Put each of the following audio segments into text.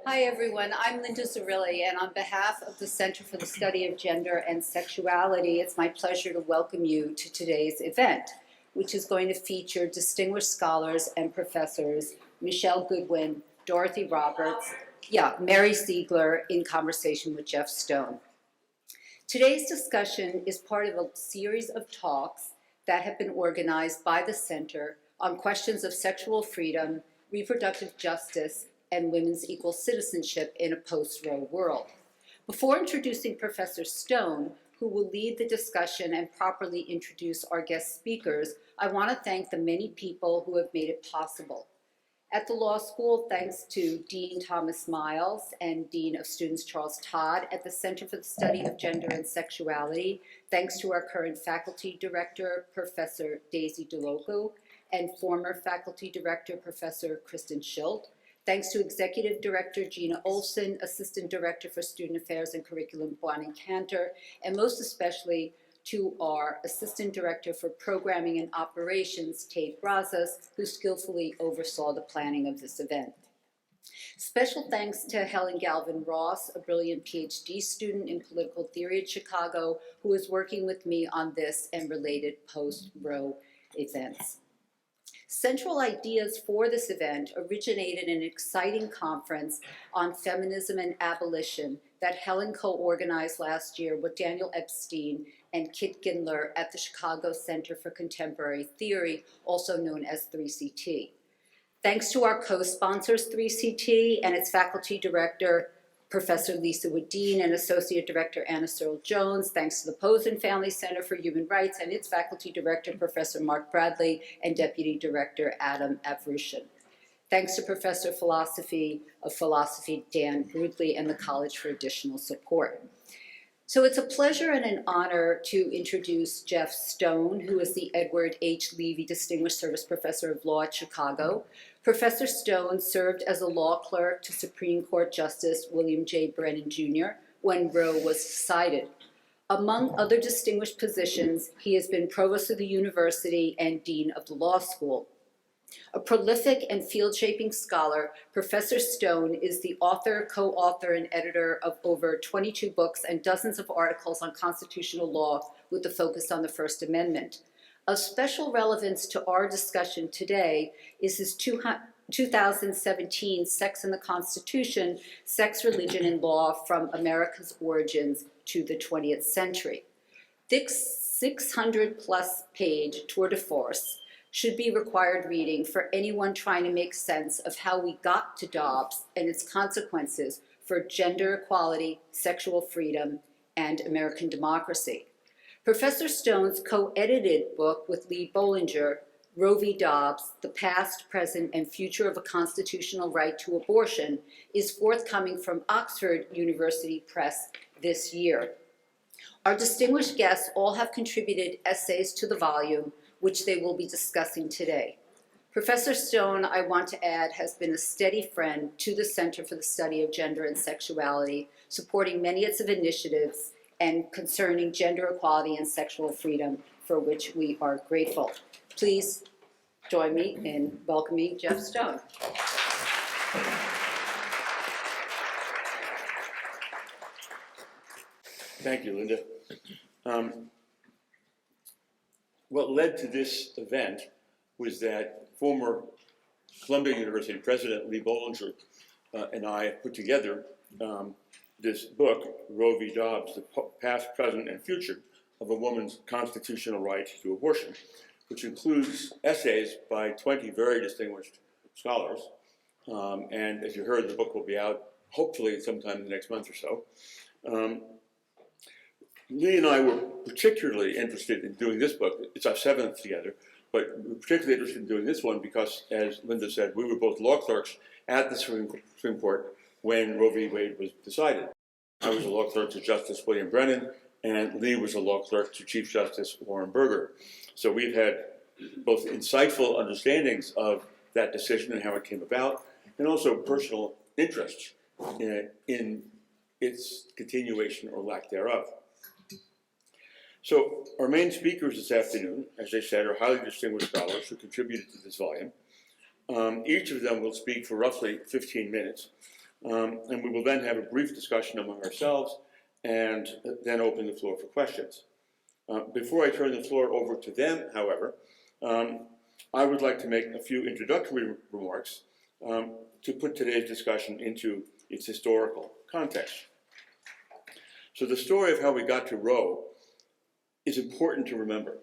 Hi everyone, I'm Linda Zerilli, and on behalf of the Center for the Study of Gender and Sexuality, it's my pleasure to welcome you to today's event, which is going to feature distinguished scholars and professors Michele Goodwin, Dorothy Roberts, Mary Ziegler, in conversation with Jeff Stone. Today's discussion is part of a series of talks that have been organized by the Center on questions of sexual freedom, reproductive justice, and women's equal citizenship in a post-Roe world. Before introducing Professor Stone, who will lead the discussion and properly introduce our guest speakers, I want to thank the many people who have made it possible. At the law school, thanks to Dean Thomas Miles and Dean of Students Charles Todd at the Center for the Study of Gender and Sexuality, thanks to our current faculty director, Professor Daisy DeLoco, and former faculty director, Professor Kristen Schilt. Thanks to Executive Director Gina Olson, Assistant Director for Student Affairs and Curriculum, Bonnie Cantor, and most especially to our Assistant Director for Programming and Operations, Tate Brazos, who skillfully oversaw the planning of this event. Special thanks to Helen Galvin Ross, a brilliant PhD student in political theory at Chicago, who is working with me on this and related post-Roe events. Central ideas for this event originated in an exciting conference on feminism and abolition that Helen co-organized last year with Daniel Epstein and Kit Gindler at the Chicago Center for Contemporary Theory, also known as 3CT. Thanks to our co-sponsors, 3CT, and its faculty director, Professor Lisa Woodine, and Associate Director Anna Searle Jones, thanks to the Posen Family Center for Human Rights and its faculty director, Professor Mark Bradley, and Deputy Director Adam Avrushin. Thanks to Professor of Philosophy, Dan Brudley, and the College for additional support. So it's a pleasure and an honor to introduce Jeff Stone, who is the Edward H. Levy Distinguished Service Professor of Law at Chicago. Professor Stone served as a law clerk to Supreme Court Justice William J. Brennan, Jr. when Roe was decided. Among other distinguished positions, he has been Provost of the University and Dean of the Law School. A prolific and field-shaping scholar, Professor Stone is the author, co-author, and editor of over 22 books and dozens of articles on constitutional law with a focus on the First Amendment. Of special relevance to our discussion today is his 2017 Sex and the Constitution, Sex, Religion, and Law from America's Origins to the 20th Century. This 600-plus page tour de force should be required reading for anyone trying to make sense of how we got to Dobbs and its consequences for gender equality, sexual freedom, and American democracy. Professor Stone's co-edited book with Lee Bollinger, Roe v. Dobbs, The Past, Present, and Future of a Constitutional Right to Abortion, is forthcoming from Oxford University Press this year. Our distinguished guests all have contributed essays to the volume, which they will be discussing today. Professor Stone, I want to add, has been a steady friend to the Center for the Study of Gender and Sexuality, supporting many of its initiatives and concerning gender equality and sexual freedom, for which we are grateful. Please join me in welcoming Jeff Stone. Thank you, Linda. What led to this event was that former Columbia University President Lee Bollinger and I put together this book, Roe v. Dobbs, The Past, Present, and Future of a Woman's Constitutional Right to Abortion, which includes essays by 20 very distinguished scholars. And as you heard, the book will be out hopefully sometime in the next month or so. Lee and I were particularly interested in doing this book. It's our 7th together, but we were particularly interested in doing this one because, as Linda said, we were both law clerks at the Supreme Court when Roe v. Wade was decided. I was a law clerk to Justice William Brennan, and Lee was a law clerk to Chief Justice Warren Burger. So we've had both insightful understandings of that decision and how it came about, and also personal interest in its continuation or lack thereof. So our main speakers this afternoon, as I said, are highly distinguished scholars who contributed to this volume. Each of them will speak for roughly 15 minutes. and we will then have a brief discussion among ourselves and then open the floor for questions. Before I turn the floor over to them, however, I would like to make a few introductory remarks to put today's discussion into its historical context. So the story of how we got to Roe is important to remember,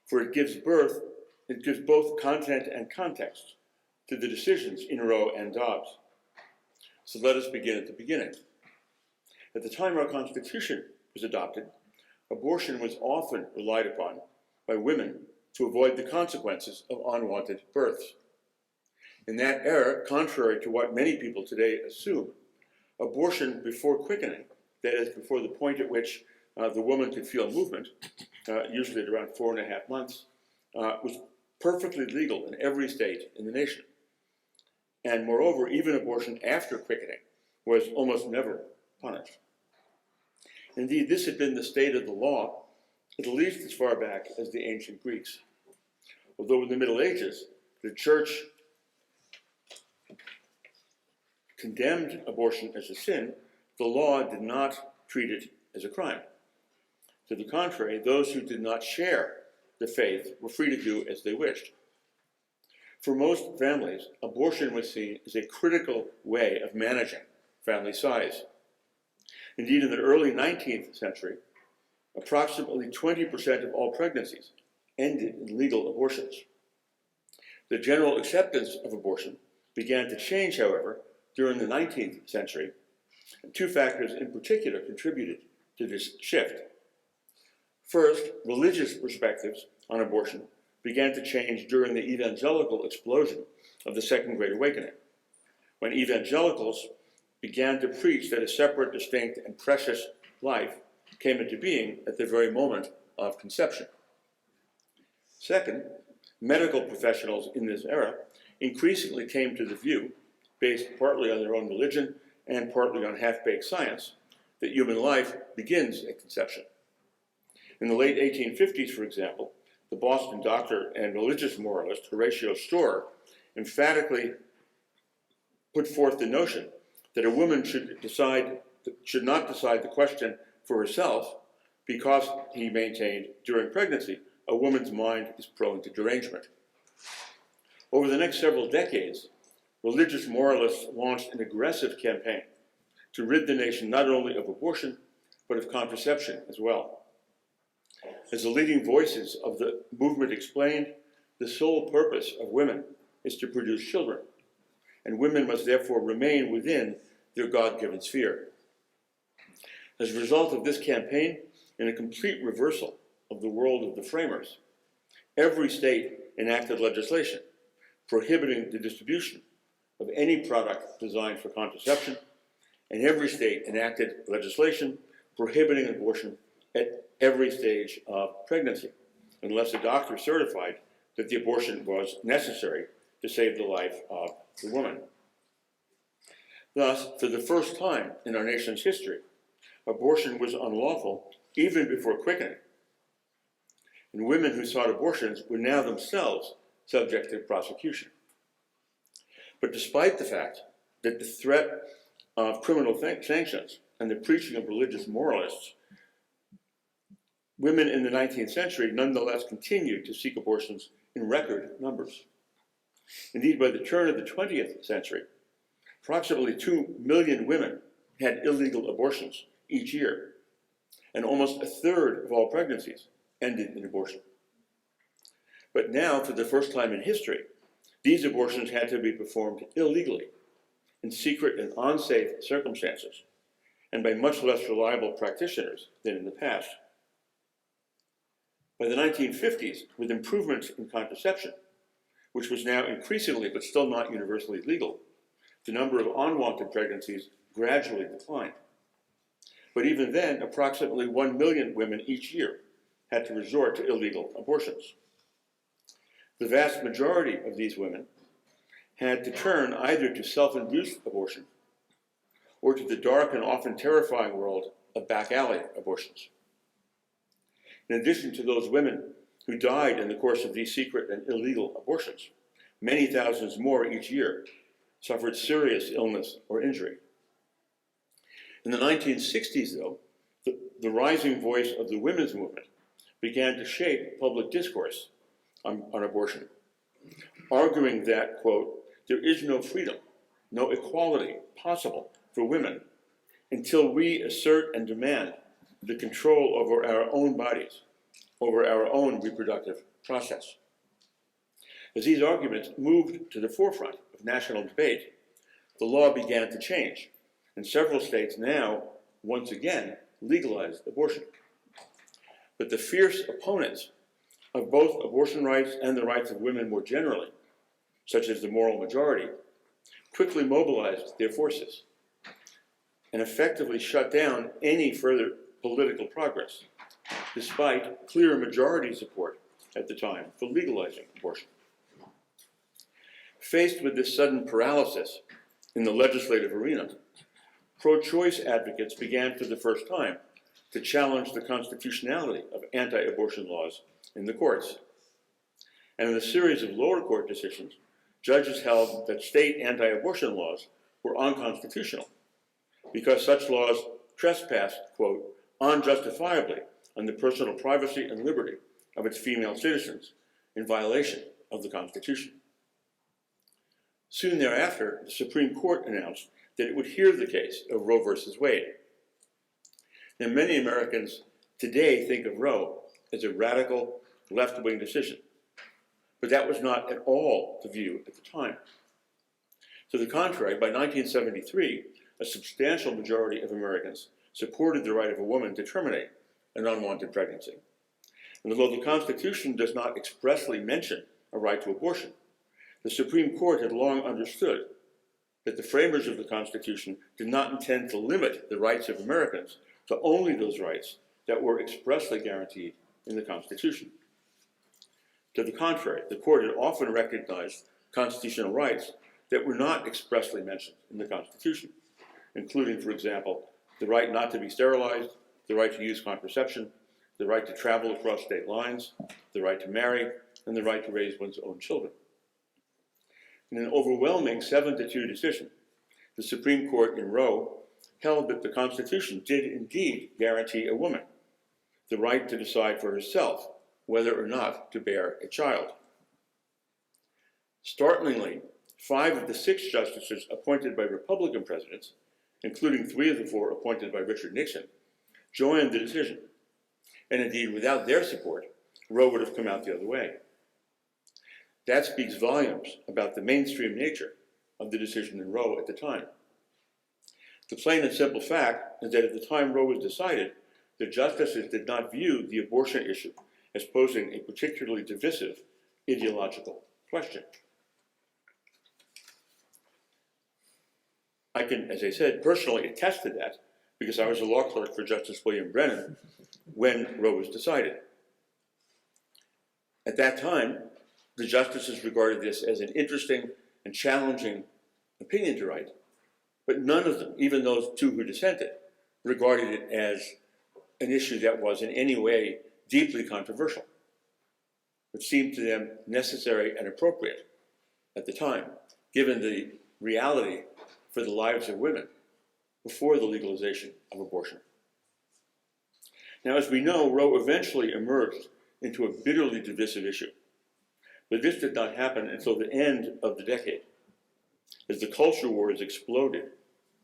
for it gives both content and context to the decisions in Roe and Dobbs. So let us begin at the beginning. At the time our Constitution was adopted, abortion was often relied upon by women to avoid the consequences of unwanted births. In that era, contrary to what many people today assume, abortion before quickening, that is, before the point at which the woman could feel movement, usually at around 4.5 months, was perfectly legal in every state in the nation. And moreover, even abortion after quickening was almost never punished. Indeed, this had been the state of the law at least as far back as the ancient Greeks. Although in the Middle Ages, the Church condemned abortion as a sin, the law did not treat it as a crime. To the contrary, those who did not share the faith were free to do as they wished. For most families, abortion was seen as a critical way of managing family size. Indeed, in the early 19th century, approximately 20% of all pregnancies ended in legal abortions. The general acceptance of abortion began to change, however, during the 19th century, and two factors in particular contributed to this shift. First, religious perspectives on abortion began to change during the evangelical explosion of the Second Great Awakening, when evangelicals began to preach that a separate, distinct, and precious life came into being at the very moment of conception. Second, medical professionals in this era increasingly came to the view, based partly on their own religion and partly on half-baked science, that human life begins at conception. In the late 1850s, for example, the Boston doctor and religious moralist Horatio Storer emphatically put forth the notion that a woman should not decide the question for herself because, he maintained, during pregnancy, a woman's mind is prone to derangement. Over the next several decades, religious moralists launched an aggressive campaign to rid the nation not only of abortion, but of contraception as well. As the leading voices of the movement explained, the sole purpose of women is to produce children, and women must therefore remain within their God-given sphere. As a result of this campaign, in a complete reversal of the world of the framers, every state enacted legislation prohibiting the distribution of any product designed for contraception, and every state enacted legislation prohibiting abortion at every stage of pregnancy, unless a doctor certified that the abortion was necessary to save the life of the woman. Thus, for the first time in our nation's history, abortion was unlawful even before quickening, and women who sought abortions were now themselves subject to prosecution. But despite the fact that the threat of criminal sanctions and the preaching of religious moralists, women in the 19th century nonetheless continued to seek abortions in record numbers. Indeed, by the turn of the 20th century, approximately 2 million women had illegal abortions each year, and almost a third of all pregnancies ended in abortion. But now, for the first time in history, these abortions had to be performed illegally, in secret and unsafe circumstances, and by much less reliable practitioners than in the past. By the 1950s, with improvements in contraception, which was now increasingly but still not universally legal, the number of unwanted pregnancies gradually declined. But even then, approximately 1 million women each year had to resort to illegal abortions. The vast majority of these women had to turn either to self-induced abortion or to the dark and often terrifying world of back alley abortions. In addition to those women who died in the course of these secret and illegal abortions, many thousands more each year suffered serious illness or injury. In the 1960s, though, the rising voice of the women's movement began to shape public discourse on abortion, arguing that, quote, there is no freedom, no equality possible for women until we assert and demand the control over our own bodies, over our own reproductive process. As these arguments moved to the forefront of national debate, the law began to change, and several states now, once again, legalized abortion. But the fierce opponents of both abortion rights and the rights of women more generally, such as the moral majority, quickly mobilized their forces and effectively shut down any further political progress, despite clear majority support at the time for legalizing abortion. Faced with this sudden paralysis in the legislative arena, pro-choice advocates began for the first time to challenge the constitutionality of anti-abortion laws in the courts. And in a series of lower court decisions, judges held that state anti-abortion laws were unconstitutional because such laws trespassed, quote, unjustifiably on the personal privacy and liberty of its female citizens in violation of the Constitution. Soon thereafter, the Supreme Court announced that it would hear the case of Roe versus Wade. Now, many Americans today think of Roe as a radical left-wing decision, but that was not at all the view at the time. To the contrary, by 1973, a substantial majority of Americans supported the right of a woman to terminate an unwanted pregnancy. And although the Constitution does not expressly mention a right to abortion, the Supreme Court had long understood that the framers of the Constitution did not intend to limit the rights of Americans to only those rights that were expressly guaranteed in the Constitution. To the contrary, the court had often recognized constitutional rights that were not expressly mentioned in the Constitution, including, for example, the right not to be sterilized, the right to use contraception, the right to travel across state lines, the right to marry, and the right to raise one's own children. In an overwhelming 7-2 decision, the Supreme Court in Roe held that the Constitution did indeed guarantee a woman the right to decide for herself whether or not to bear a child. Startlingly, 5 of the 6 justices appointed by Republican presidents, including 3 of the 4 appointed by Richard Nixon, joined the decision. And indeed, without their support, Roe would have come out the other way. That speaks volumes about the mainstream nature of the decision in Roe at the time. The plain and simple fact is that at the time Roe was decided, the justices did not view the abortion issue as posing a particularly divisive ideological question. I can, as I said, personally attest to that because I was a law clerk for Justice William Brennan when Roe was decided. At that time, the justices regarded this as an interesting and challenging opinion to write, but none of them, even those 2 who dissented, regarded it as an issue that was in any way deeply controversial. It seemed to them necessary and appropriate at the time, given the reality for the lives of women before the legalization of abortion. Now, as we know, Roe eventually emerged into a bitterly divisive issue. But this did not happen until the end of the decade, as the culture wars exploded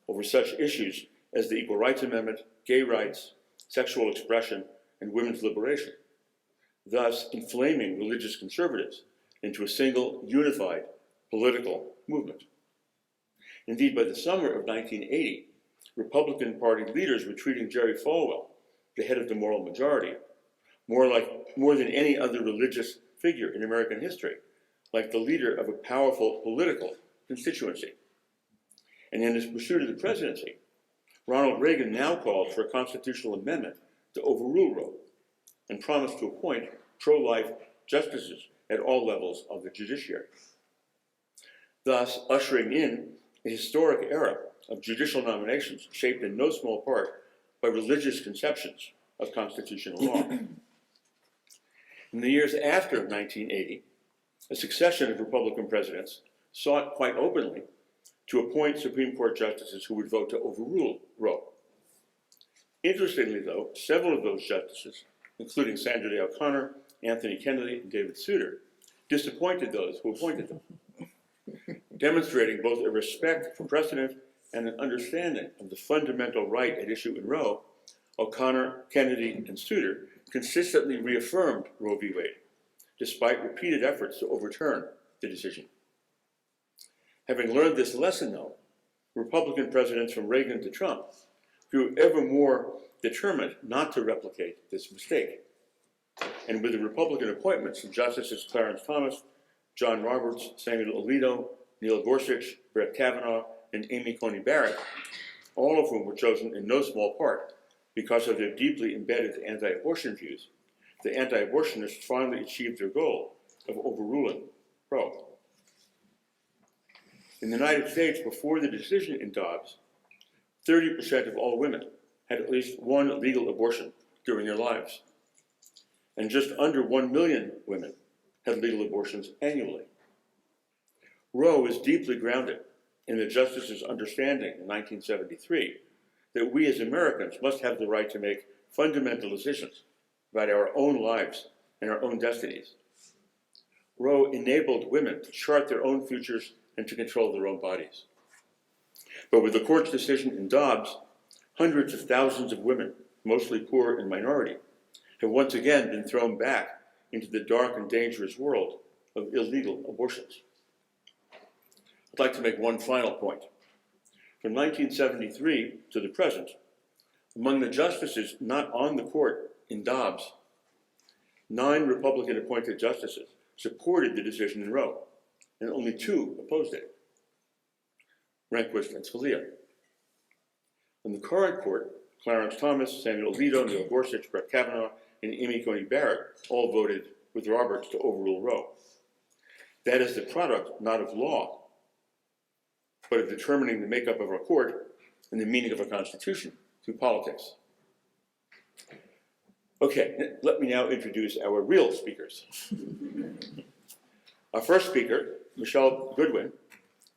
over such issues as the Equal Rights Amendment, gay rights, sexual expression, and women's liberation, thus inflaming religious conservatives into a single, unified political movement. Indeed, by the summer of 1980, Republican Party leaders were treating Jerry Falwell, the head of the moral majority, more than any other religious figure in American history, like the leader of a powerful political constituency. And in his pursuit of the presidency, Ronald Reagan now called for a constitutional amendment to overrule Roe and promised to appoint pro-life justices at all levels of the judiciary, thus ushering in a historic era of judicial nominations shaped in no small part by religious conceptions of constitutional law. In the years after 1980, a succession of Republican presidents sought quite openly to appoint Supreme Court justices who would vote to overrule Roe. Interestingly, though, several of those justices, including Sandra Day O'Connor, Anthony Kennedy, and David Souter, disappointed those who appointed them, demonstrating both a respect for precedent and an understanding of the fundamental right at issue in Roe. O'Connor, Kennedy, and Souter consistently reaffirmed Roe v. Wade, despite repeated efforts to overturn the decision. Having learned this lesson, though, Republican presidents from Reagan to Trump grew ever more determined not to replicate this mistake. And with the Republican appointments of Justices Clarence Thomas, John Roberts, Samuel Alito, Neil Gorsuch, Brett Kavanaugh, and Amy Coney Barrett, all of whom were chosen in no small part because of their deeply embedded anti-abortion views, the anti-abortionists finally achieved their goal of overruling Roe. In the United States, before the decision in Dobbs, 30% of all women had at least one legal abortion during their lives, and just under 1 million women had legal abortions annually. Roe is deeply grounded in the justices' understanding in 1973 that we as Americans must have the right to make fundamental decisions about our own lives and our own destinies. Roe enabled women to chart their own futures and to control their own bodies. But with the court's decision in Dobbs, hundreds of thousands of women, mostly poor and minority, have once again been thrown back into the dark and dangerous world of illegal abortions. I'd like to make one final point. From 1973 to the present, among the justices not on the court in Dobbs, 9 Republican-appointed justices supported the decision in Roe, and only 2 opposed it, Rehnquist and Scalia. On the current court, Clarence Thomas, Samuel Alito, Neil Gorsuch, Brett Kavanaugh, and Amy Coney Barrett all voted with Roberts to overrule Roe. That is the product not of law, but of determining the makeup of our court and the meaning of our Constitution through politics. Okay, let me now introduce our real speakers. Our first speaker, Michele Goodwin,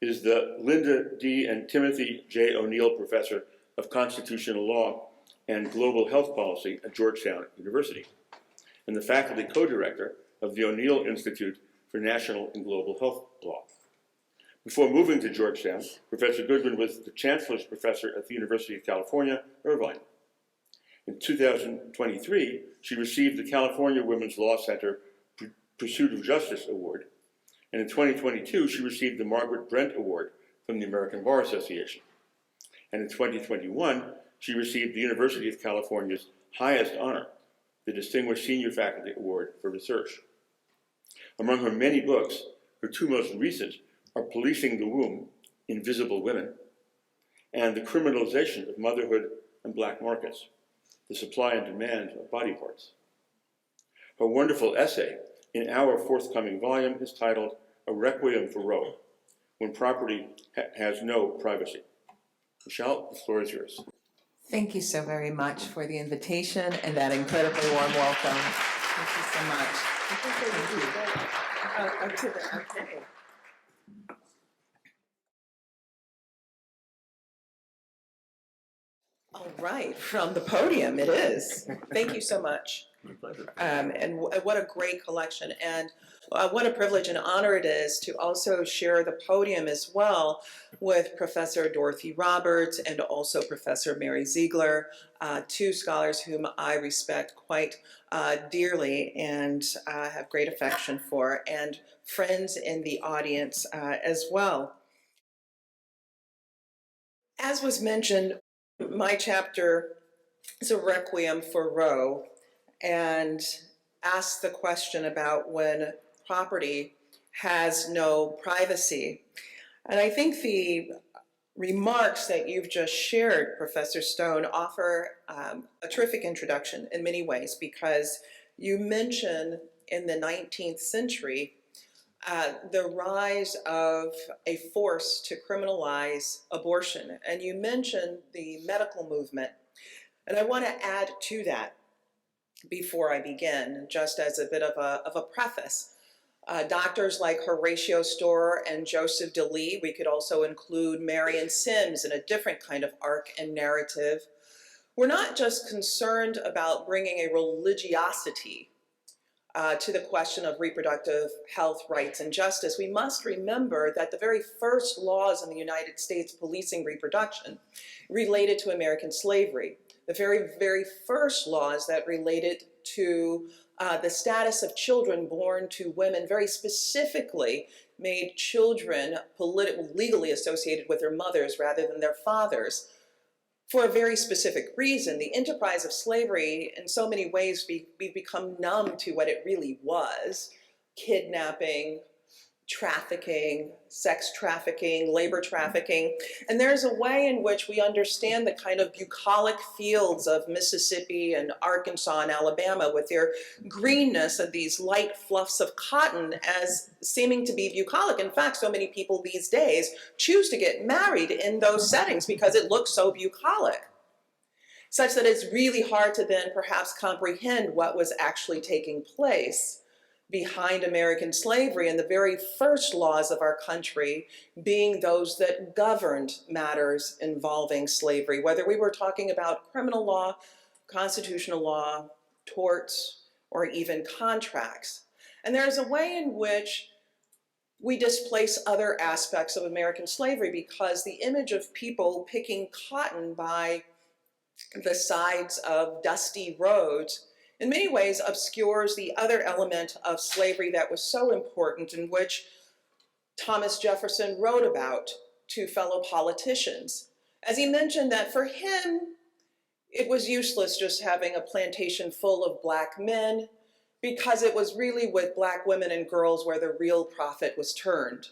is the Linda D. and Timothy J. O'Neill Professor of Constitutional Law and Global Health Policy at Georgetown University, and the faculty co-director of the O'Neill Institute for National and Global Health Law. Before moving to Georgetown, Professor Goodwin was the Chancellor's Professor at the University of California, Irvine. In 2023, she received the California Women's Law Center Pursuit of Justice Award, and in 2022, she received the Margaret Brent Award from the American Bar Association. And in 2021, she received the University of California's highest honor, the Distinguished Senior Faculty Award for Research. Among her many books, her 2 most recent are Policing the Womb, Invisible Women, and The Criminalization of Motherhood and Black Markets, The Supply and Demand of Body Parts. Her wonderful essay in our forthcoming volume is titled A Requiem for Roe, When Property Has No Privacy. Michele, the floor is yours. Thank you so very much for the invitation and that incredibly warm welcome. Thank you so much. Thank you. All right, from the podium it is. Thank you so much. My pleasure. And what a great collection, and what a privilege and honor it is to also share the podium as well with Professor Dorothy Roberts and also Professor Mary Ziegler, 2 scholars whom I respect quite dearly and have great affection for, and friends in the audience as well. As was mentioned, my chapter is a requiem for Roe, and asks the question about when property has no privacy. And I think the remarks that you've just shared, Professor Stone, offer a terrific introduction in many ways, because you mention in the 19th century the rise of a force to criminalize abortion, and you mention the medical movement. And I want to add to that before I begin, just as a bit of a preface. Doctors like Horatio Storer and Joseph DeLee. We could also include Marion Sims in a different kind of arc and narrative. We're not just concerned about bringing a religiosity to the question of reproductive health, rights, and justice. We must remember that the very first laws in the United States policing reproduction related to American slavery. The very, very first laws that related to the status of children born to women very specifically made children legally associated with their mothers rather than their fathers for a very specific reason. The enterprise of slavery, in so many ways, we've become numb to what it really was: kidnapping, trafficking, sex trafficking, labor trafficking. And there's a way in which we understand the kind of bucolic fields of Mississippi and Arkansas and Alabama with their greenness and these light fluffs of cotton as seeming to be bucolic. In fact, so many people these days choose to get married in those settings because it looks so bucolic, such that it's really hard to then perhaps comprehend what was actually taking place behind American slavery and the very first laws of our country being those that governed matters involving slavery, whether we were talking about criminal law, constitutional law, torts, or even contracts. And there's a way in which we displace other aspects of American slavery because the image of people picking cotton by the sides of dusty roads in many ways obscures the other element of slavery that was so important, in which Thomas Jefferson wrote about to fellow politicians. As he mentioned that for him, it was useless just having a plantation full of black men because it was really with black women and girls where the real profit was turned.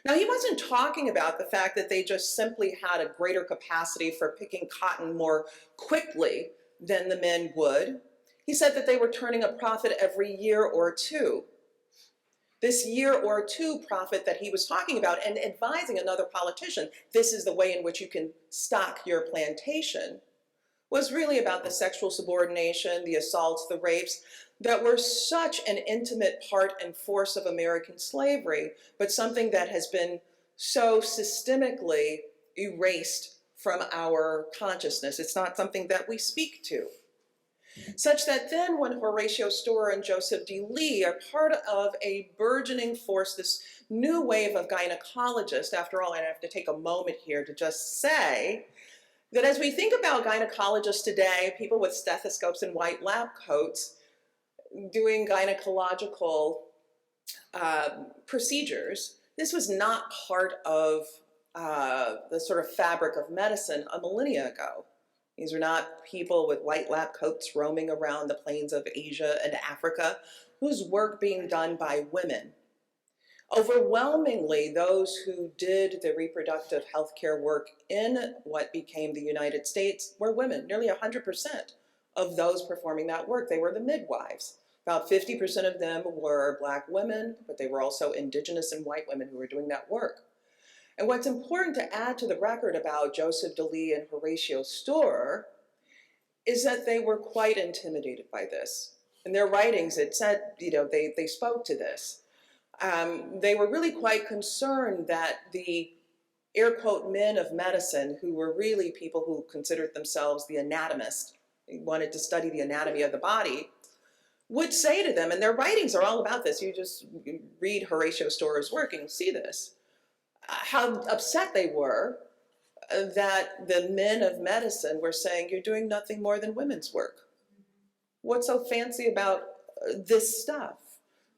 Now, he wasn't talking about the fact that they just simply had a greater capacity for picking cotton more quickly than the men would. He said that they were turning a profit every year or two. This year or two profit that he was talking about and advising another politician, this is the way in which you can stock your plantation, was really about the sexual subordination, the assaults, the rapes, that were such an intimate part and force of American slavery, but something that has been so systemically erased from our consciousness. It's not something that we speak to. Such that then when Horatio Storer and Joseph DeLee are part of a burgeoning force, this new wave of gynecologists, after all, I have to take a moment here to just say that as we think about gynecologists today, people with stethoscopes and white lab coats doing gynecological procedures, this was not part of the sort of fabric of medicine a millennia ago. These are not people with white lab coats roaming around the plains of Asia and Africa, whose work being done by women. Overwhelmingly, those who did the reproductive healthcare work in what became the United States were women. Nearly 100% of those performing that work, they were the midwives. About 50% of them were black women, but they were also indigenous and white women who were doing that work. And what's important to add to the record about Joseph DeLee and Horatio Storer is that they were quite intimidated by this. In their writings, it said, they spoke to this. They were really quite concerned that the air quote men of medicine, who were really people who considered themselves the anatomist, wanted to study the anatomy of the body, would say to them, and their writings are all about this, you just read Horatio Storer's work and you see this, how upset they were that the men of medicine were saying, you're doing nothing more than women's work. What's so fancy about this stuff?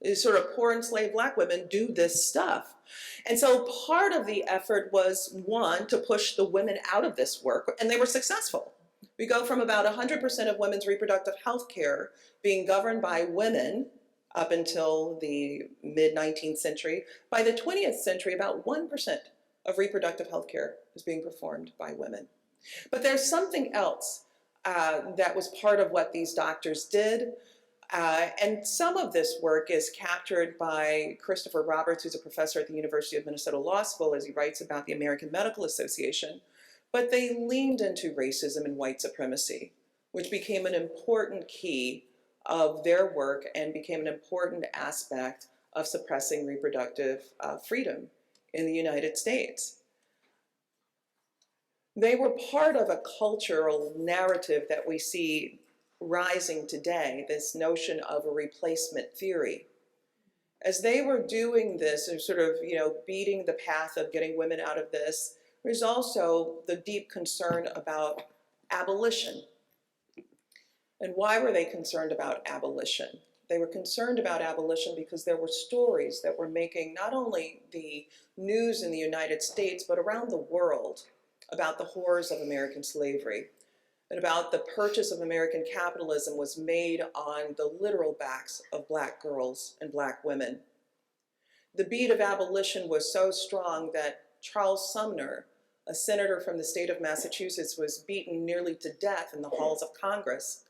These sort of poor enslaved black women do this stuff. And so part of the effort was, one, to push the women out of this work, and they were successful. We go from about 100% of women's reproductive health care being governed by women up until the mid-19th century. By the 20th century, about 1% of reproductive health care is being performed by women. But there's something else that was part of what these doctors did. And some of this work is captured by Christopher Roberts, who's a professor at the University of Minnesota Law School, as he writes about the American Medical Association. But they leaned into racism and white supremacy, which became an important key of their work and became an important aspect of suppressing reproductive freedom in the United States. They were part of a cultural narrative that we see rising today, this notion of a replacement theory. As they were doing this and sort of, beating the path of getting women out of this, there's also the deep concern about abolition. And why were they concerned about abolition? They were concerned about abolition because there were stories that were making not only the news in the United States, but around the world about the horrors of American slavery and about the purchase of American capitalism was made on the literal backs of Black girls and Black women. The beat of abolition was so strong that Charles Sumner, a senator from the state of Massachusetts, was beaten nearly to death in the halls of Congress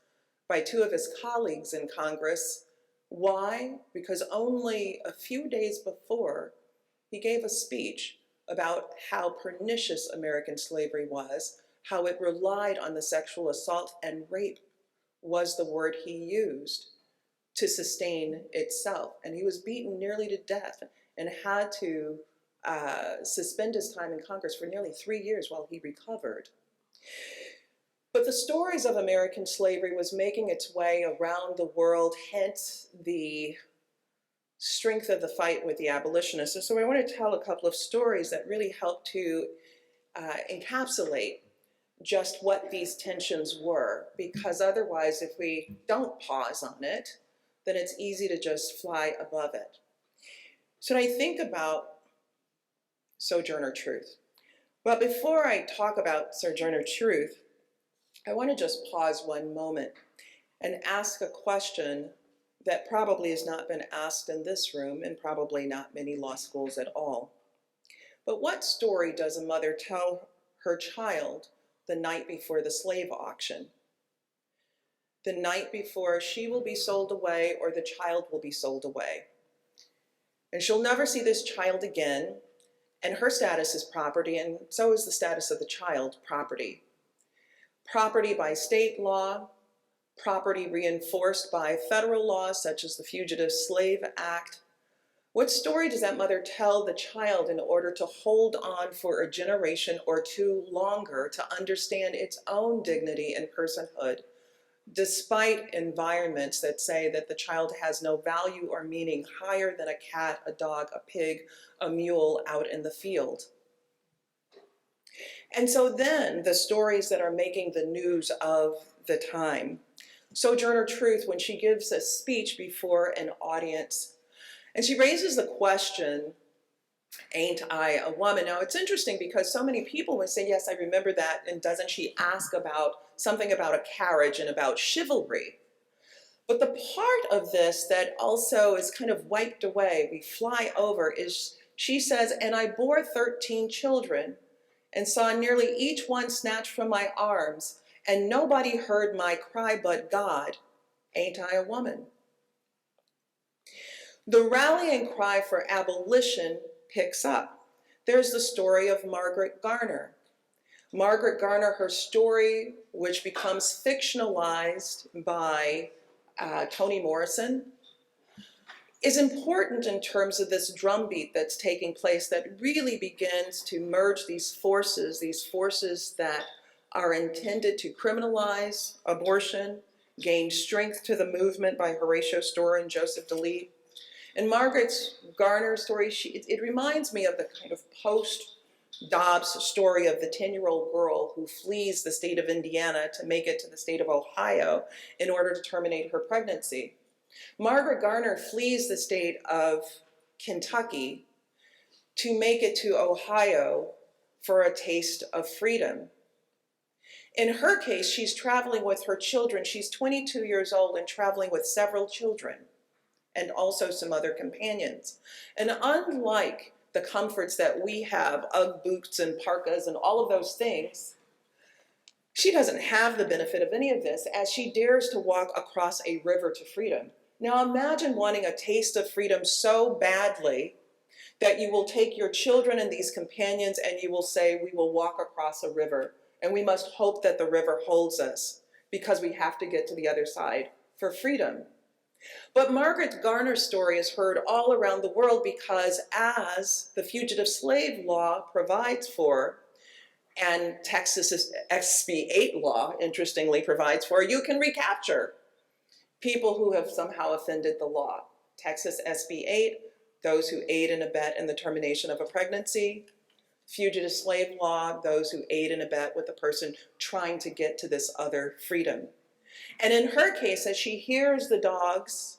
by two of his colleagues in Congress. Why? Because only a few days before, he gave a speech about how pernicious American slavery was, how it relied on the sexual assault, and rape was the word he used to sustain itself. And he was beaten nearly to death and had to suspend his time in Congress for nearly 3 years while he recovered. But the stories of American slavery was making its way around the world, hence the strength of the fight with the abolitionists. And so I want to tell a couple of stories that really help to encapsulate just what these tensions were, because otherwise, if we don't pause on it, then it's easy to just fly above it. So I think about Sojourner Truth. But before I talk about Sojourner Truth, I want to just pause one moment and ask a question that probably has not been asked in this room and probably not many law schools at all. But what story does a mother tell her child the night before the slave auction? The night before she will be sold away or the child will be sold away. And she'll never see this child again, and her status is property, and so is the status of the child property. Property by state law, property reinforced by federal laws such as the Fugitive Slave Act. What story does that mother tell the child in order to hold on for a generation or two longer to understand its own dignity and personhood, despite environments that say that the child has no value or meaning higher than a cat, a dog, a pig, a mule out in the field? And so then the stories that are making the news of the time. Sojourner Truth, when she gives a speech before an audience, and she raises the question, ain't I a woman? Now it's interesting because so many people would say, yes, I remember that, and doesn't she ask about something about a carriage and about chivalry? But the part of this that also is kind of wiped away, we fly over, is she says, and I bore 13 children and saw nearly each one snatched from my arms, and nobody heard my cry but God, ain't I a woman? The rallying cry for abolition picks up. There's the story of Margaret Garner. Margaret Garner, her story, which becomes fictionalized by Toni Morrison, is important in terms of this drumbeat that's taking place that really begins to merge these forces that are intended to criminalize abortion, gain strength to the movement by Horatio Storer and Joseph DeLee. And Margaret Garner's story, it reminds me of the kind of post-Dobbs story of the 10-year-old girl who flees the state of Indiana to make it to the state of Ohio in order to terminate her pregnancy. Margaret Garner flees the state of Kentucky to make it to Ohio for a taste of freedom. In her case, she's traveling with her children. She's 22 years old and traveling with several children and also some other companions. And unlike the comforts that we have, Ugg boots and parkas and all of those things, she doesn't have the benefit of any of this as she dares to walk across a river to freedom. Now imagine wanting a taste of freedom so badly that you will take your children and these companions and you will say, we will walk across a river and we must hope that the river holds us because we have to get to the other side for freedom. But Margaret Garner's story is heard all around the world because, as the fugitive slave law provides for, and Texas SB 8 law, interestingly, provides for, you can recapture people who have somehow offended the law. Texas SB 8, those who aid and abet in the termination of a pregnancy. Fugitive slave law, those who aid and abet with the person trying to get to this other freedom. And in her case, as she hears the dogs,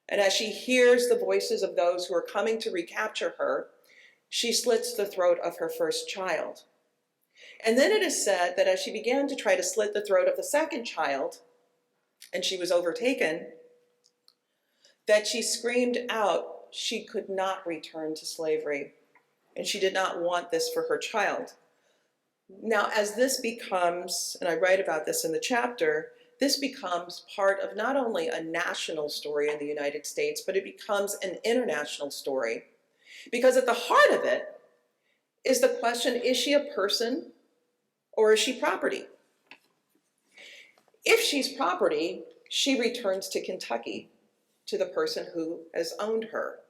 and as she hears the voices of those who are coming to recapture her, she slits the throat of her first child. And then it is said that as she began to try to slit the throat of the second child, and she was overtaken, that she screamed out she could not return to slavery, and she did not want this for her child. Now, as this becomes, and I write about this in the chapter, this becomes part of not only a national story in the United States, but it becomes an international story. Because at the heart of it is the question, is she a person or is she property? If she's property, she returns to Kentucky, to the person who has owned her.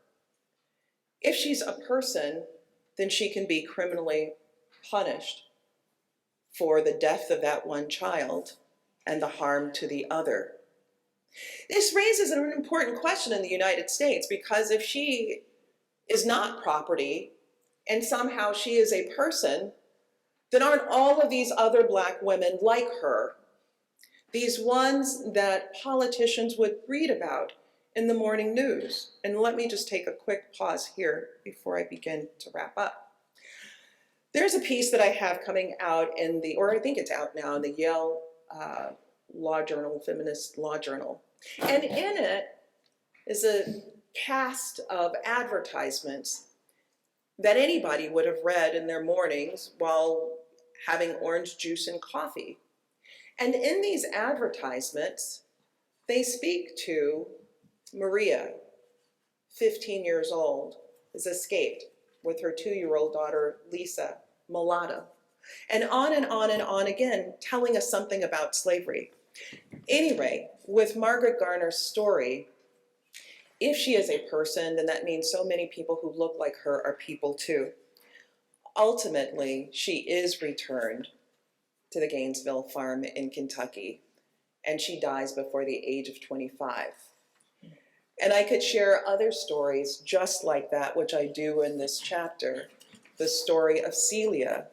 If she's a person, then she can be criminally punished for the death of that one child and the harm to the other. This raises an important question in the United States, because if she is not property and somehow she is a person, then aren't all of these other Black women like her, these ones that politicians would read about in the morning news? And let me just take a quick pause here before I begin to wrap up. There's a piece that I have coming out in the, or I think it's out now, in the Yale Law Journal, Feminist Law Journal. And in it is a cast of advertisements that anybody would have read in their mornings while having orange juice and coffee. And in these advertisements, they speak to Maria, 15 years old, has escaped with her 2-year-old daughter, Lisa, mulatto. And on and on and on again, telling us something about slavery. Anyway, with Margaret Garner's story, if she is a person, then that means so many people who look like her are people too. Ultimately, she is returned to the Gainesville farm in Kentucky, and she dies before the age of 25. And I could share other stories just like that, which I do in this chapter. The story of Celia,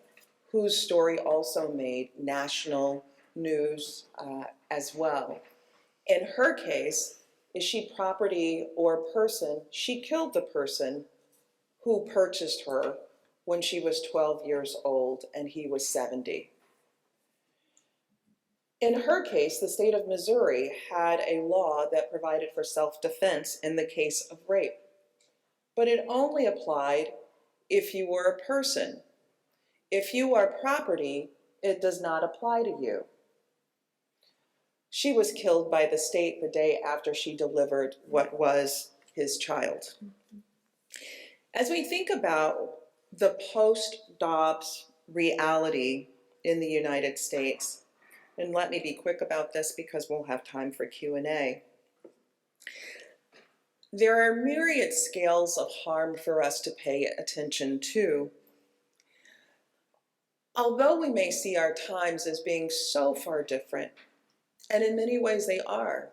whose story also made national news as well. In her case, is she property or person? She killed the person who purchased her when she was 12 years old and he was 70. In her case, the state of Missouri had a law that provided for self-defense in the case of rape, but it only applied if you were a person. If you are property, it does not apply to you. She was killed by the state the day after she delivered what was his child. As we think about the post-Dobbs reality in the United States, and let me be quick about this because we'll have time for Q&A. There are myriad scales of harm for us to pay attention to. Although we may see our times as being so far different, and in many ways they are,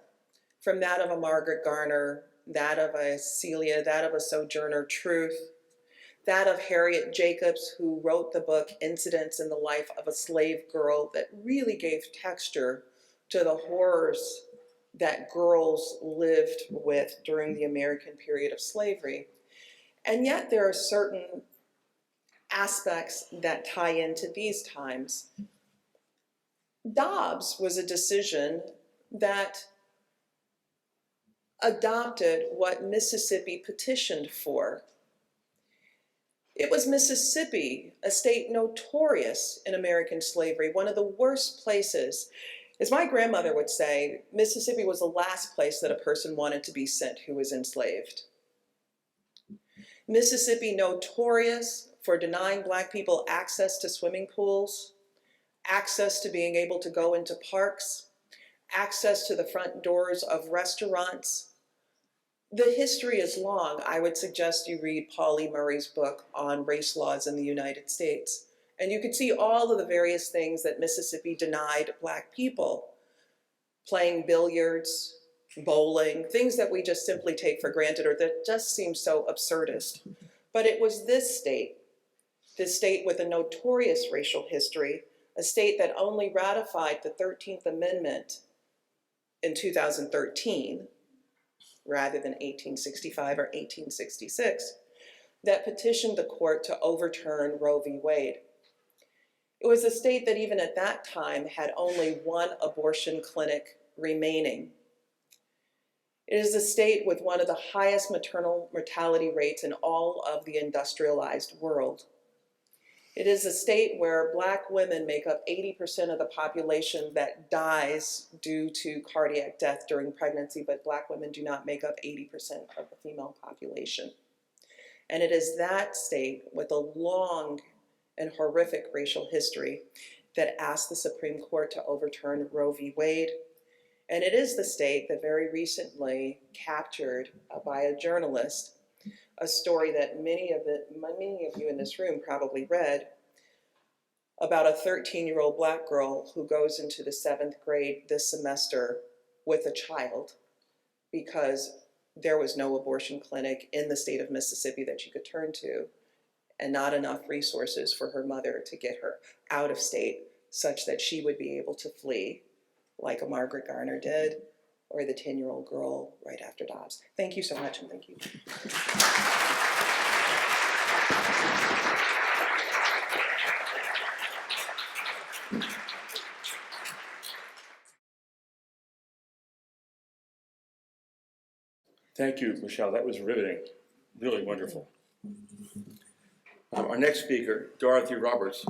from that of a Margaret Garner, that of a Celia, that of a Sojourner Truth, that of Harriet Jacobs, who wrote the book Incidents in the Life of a Slave Girl, that really gave texture to the horrors that girls lived with during the American period of slavery. And yet there are certain aspects that tie into these times. Dobbs was a decision that adopted what Mississippi petitioned for. It was Mississippi, a state notorious in American slavery, one of the worst places. As my grandmother would say, Mississippi was the last place that a person wanted to be sent who was enslaved. Mississippi notorious for denying Black people access to swimming pools, access to being able to go into parks, access to the front doors of restaurants. The history is long. I would suggest you read Pauli Murray's book on race laws in the United States. And you could see all of the various things that Mississippi denied Black people. Playing billiards, bowling, things that we just simply take for granted or that just seem so absurdist. But it was this state with a notorious racial history, a state that only ratified the 13th Amendment in 2013, rather than 1865 or 1866, that petitioned the court to overturn Roe v. Wade. It was a state that even at that time had only one abortion clinic remaining. It is a state with one of the highest maternal mortality rates in all of the industrialized world. It is a state where Black women make up 80% of the population that dies due to cardiac death during pregnancy, but Black women do not make up 80% of the female population. And it is that state with a long and horrific racial history that asked the Supreme Court to overturn Roe v. Wade. And it is the state that very recently captured by a journalist a story that many of you in this room probably read about a 13-year-old Black girl who goes into the 7th grade this semester with a child because there was no abortion clinic in the state of Mississippi that she could turn to and not enough resources for her mother to get her out of state such that she would be able to flee like a Margaret Garner did, or the 10-year-old girl right after Dobbs. Thank you so much, and thank you. Thank you, Michele. That was riveting, really wonderful. Our next speaker, Dorothy Roberts,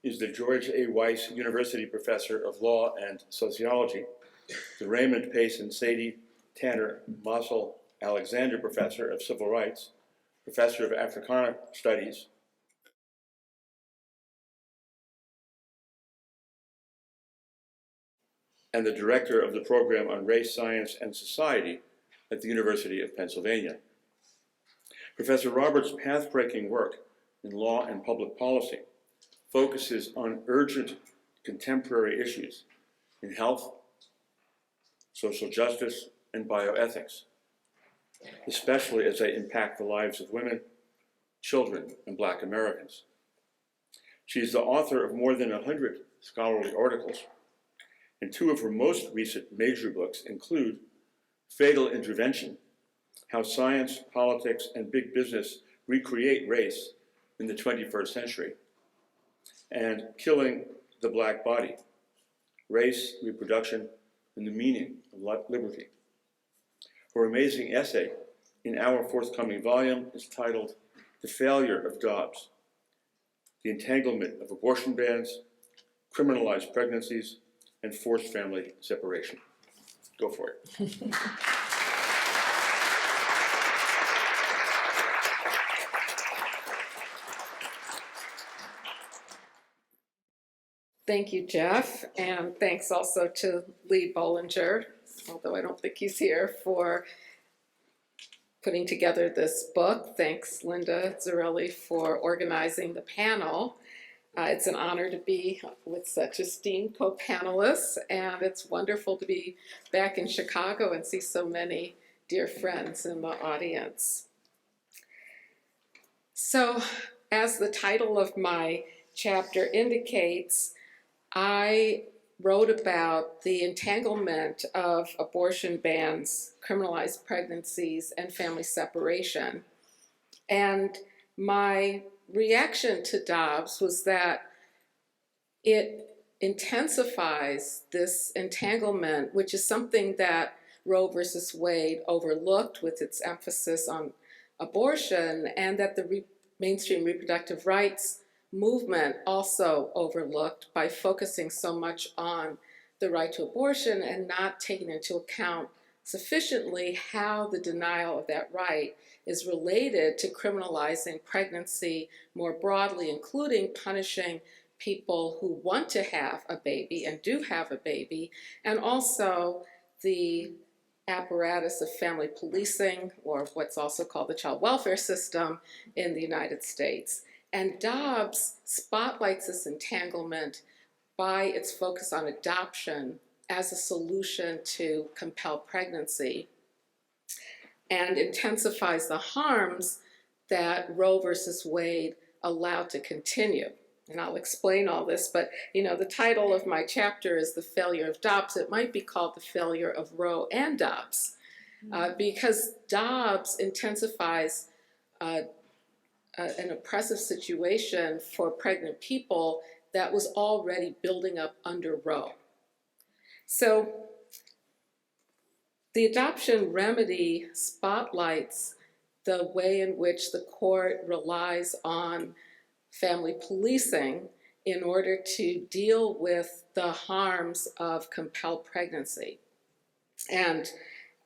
is the George A. Weiss University Professor of Law and Sociology, the Raymond Payson Sadie Tanner Mossel Alexander Professor of Civil Rights, Professor of Africana Studies, and the Director of the Program on Race, Science, and Society at the University of Pennsylvania. Professor Roberts' path-breaking work in law and public policy focuses on urgent contemporary issues in health, social justice, and bioethics, especially as they impact the lives of women, children, and Black Americans. She is the author of more than 100 scholarly articles, and two of her most recent major books include Fatal Intervention: How Science, Politics, and Big Business Recreate Race in the 21st Century, and Killing the Black Body: Race, Reproduction, and the Meaning of Liberty. Her amazing essay in our forthcoming volume is titled The Failure of Dobbs: The Entanglement of Abortion Bans, Criminalized Pregnancies, and Forced Family Separation. Go for it. Thank you, Jeff, and thanks also to Lee Bollinger, although I don't think he's here, for putting together this book. Thanks, Linda Zarelli, for organizing the panel. It's an honor to be with such esteemed co-panelists, and it's wonderful to be back in Chicago and see so many dear friends in the audience. So, as the title of my chapter indicates, I wrote about the entanglement of abortion bans, criminalized pregnancies, and family separation. And my reaction to Dobbs was that it intensifies this entanglement, which is something that Roe versus Wade overlooked with its emphasis on abortion, and that the mainstream reproductive rights movement also overlooked by focusing so much on the right to abortion and not taking into account sufficiently how the denial of that right is related to criminalizing pregnancy more broadly, including punishing people who want to have a baby and do have a baby, and also the apparatus of family policing, or what's also called the child welfare system in the United States. And Dobbs spotlights this entanglement by its focus on adoption as a solution to compelled pregnancy, and intensifies the harms that Roe versus Wade allowed to continue. And I'll explain all this, but the title of my chapter is The Failure of Dobbs. It might be called The Failure of Roe and Dobbs, because Dobbs intensifies an oppressive situation for pregnant people that was already building up under Roe. So the adoption remedy spotlights the way in which the court relies on family policing in order to deal with the harms of compelled pregnancy. And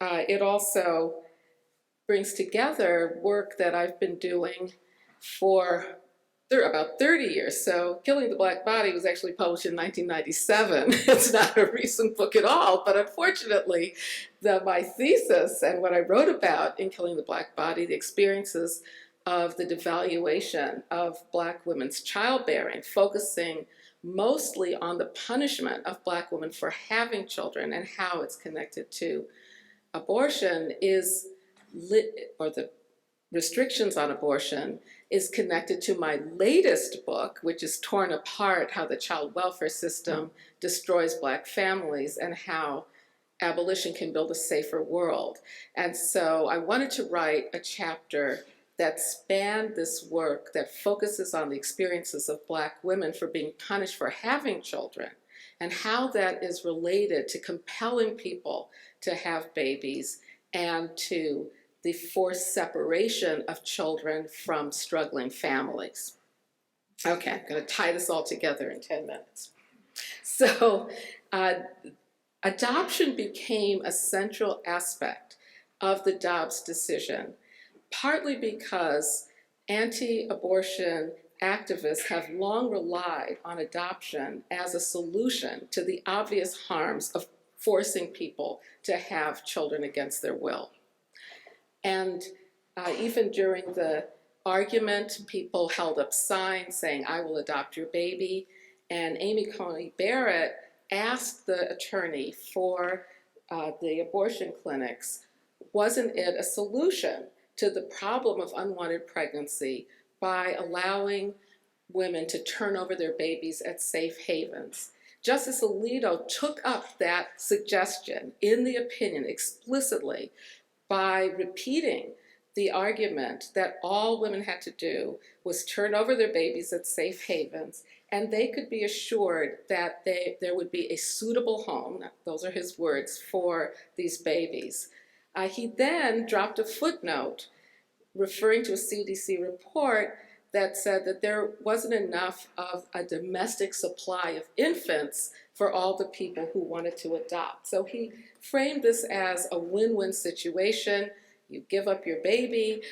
it also brings together work that I've been doing for about 30 years. So Killing the Black Body was actually published in 1997. It's not a recent book at all, but unfortunately, my thesis and what I wrote about in Killing the Black Body, the experiences of the devaluation of Black women's childbearing, focusing mostly on the punishment of Black women for having children and how it's connected to abortion, or the restrictions on abortion, is connected to my latest book, which is Torn Apart: How the Child Welfare System Destroys Black Families and How Abolition Can Build a Safer World. And so I wanted to write a chapter that spanned this work, that focuses on the experiences of Black women for being punished for having children, and how that is related to compelling people to have babies and to the forced separation of children from struggling families. Okay, I'm going to tie this all together in 10 minutes. So, adoption became a central aspect of the Dobbs decision, partly because anti-abortion activists have long relied on adoption as a solution to the obvious harms of forcing people to have children against their will. And even during the argument, people held up signs saying, "I will adopt your baby." And Amy Coney Barrett asked the attorney for the abortion clinics, wasn't it a solution to the problem of unwanted pregnancy by allowing women to turn over their babies at safe havens? Justice Alito took up that suggestion in the opinion explicitly by repeating the argument that all women had to do was turn over their babies at safe havens, and they could be assured that there would be a suitable home, those are his words, for these babies. He then dropped a footnote referring to a CDC report that said that there wasn't enough of a domestic supply of infants for all the people who wanted to adopt. So he framed this as a win-win situation. You give up your baby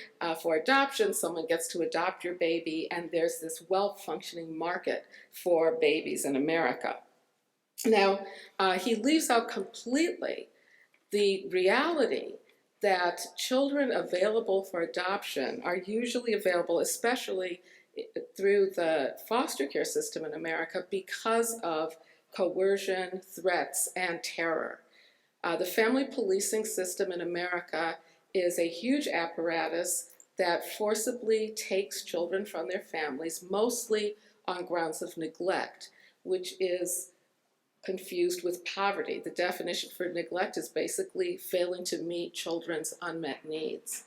for adoption, someone gets to adopt your baby, and there's this well-functioning market for babies in America. Now, he leaves out completely the reality that children available for adoption are usually available, especially through the foster care system in America, because of coercion, threats, and terror. The family policing system in America is a huge apparatus that forcibly takes children from their families, mostly on grounds of neglect, which is confused with poverty. The definition for neglect is basically failing to meet children's unmet needs.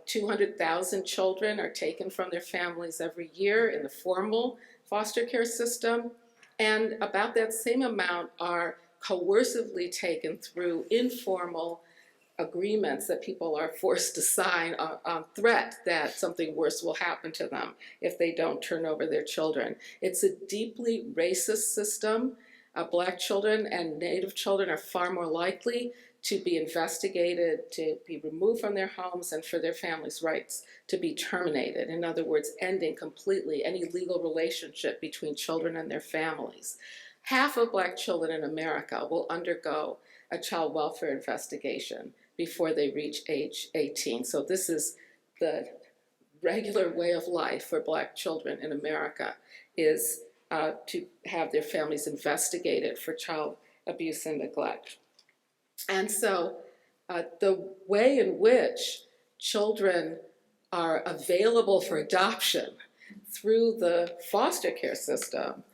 200,000 children are taken from their families every year in the formal foster care system, and about that same amount are coercively taken through informal agreements that people are forced to sign on threat that something worse will happen to them if they don't turn over their children. It's a deeply racist system. Black children and Native children are far more likely to be investigated, to be removed from their homes, and for their families' rights to be terminated. In other words, ending completely any legal relationship between children and their families. Half of Black children in America will undergo a child welfare investigation before they reach age 18. So this is the regular way of life for Black children in America, is to have their families investigated for child abuse and neglect. And so the way in which children are available for adoption through the foster care system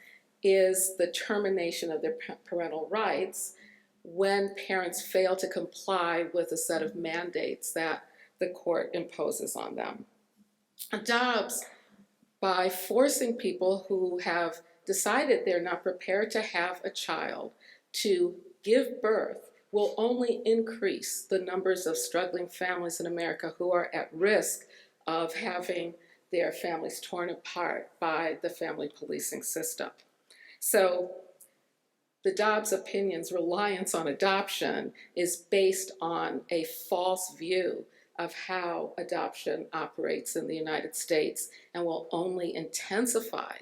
is the termination of their parental rights when parents fail to comply with a set of mandates that the court imposes on them. Dobbs, by forcing people who have decided they're not prepared to have a child to give birth, will only increase the numbers of struggling families in America who are at risk of having their families torn apart by the family policing system. So the Dobbs opinion's reliance on adoption is based on a false view of how adoption operates in the United States and will only intensify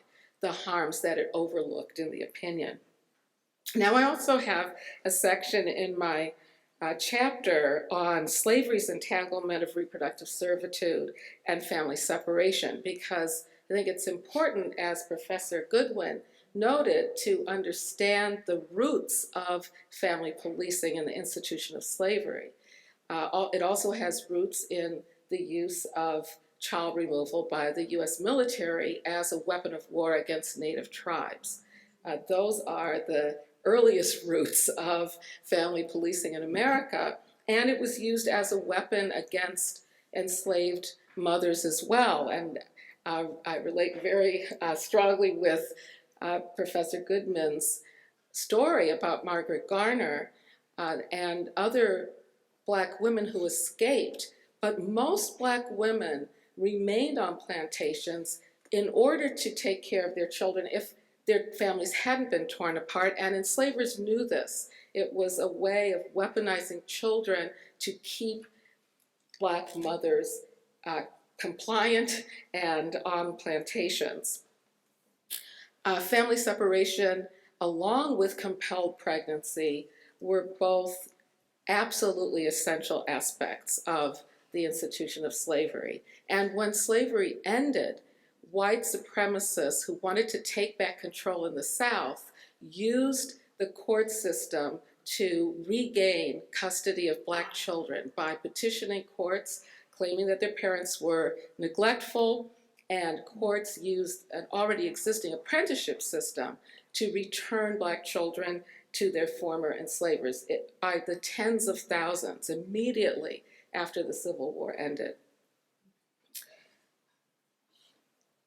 the harms that it overlooked in the opinion. Now, I also have a section in my chapter on slavery's entanglement of reproductive servitude and family separation, because I think it's important, as Professor Goodwin noted, to understand the roots of family policing and the institution of slavery. It also has roots in the use of child removal by the US military as a weapon of war against Native tribes. Those are the earliest roots of family policing in America, and it was used as a weapon against enslaved mothers as well. And I relate very strongly with Professor Goodman's story about Margaret Garner and other Black women who escaped, but most Black women remained on plantations in order to take care of their children if their families hadn't been torn apart, and enslavers knew this. It was a way of weaponizing children to keep Black mothers compliant and on plantations. Family separation, along with compelled pregnancy, were both absolutely essential aspects of the institution of slavery. And when slavery ended, white supremacists who wanted to take back control in the South used the court system to regain custody of Black children by petitioning courts, claiming that their parents were neglectful, and courts used an already existing apprenticeship system to return Black children to their former enslavers by the tens of thousands immediately after the Civil War ended.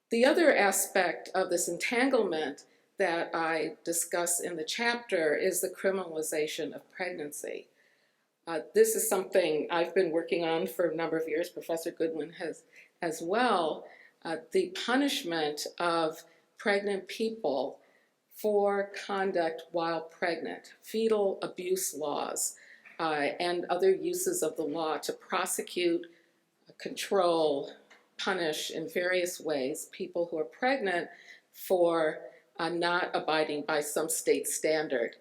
The other aspect of this entanglement that I discuss in the chapter is the criminalization of pregnancy. This is something I've been working on for a number of years. Professor Goodwin has as well. The punishment of pregnant people for conduct while pregnant, fetal abuse laws, and other uses of the law to prosecute, control, punish in various ways people who are pregnant for not abiding by some state standard.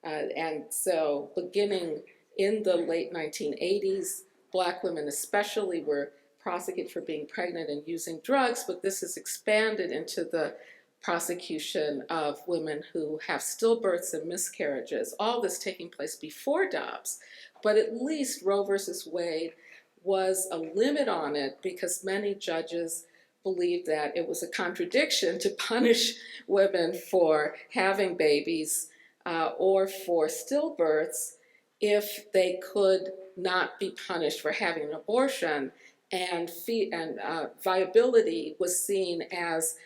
And so beginning in the late 1980s, Black women especially were prosecuted for being pregnant and using drugs, but this has expanded into the prosecution of women who have stillbirths and miscarriages, all this taking place before Dobbs. But at least Roe versus Wade was a limit on it because many judges believed that it was a contradiction to punish women for having babies or for stillbirths if they could not be punished for having an abortion, and viability was seen as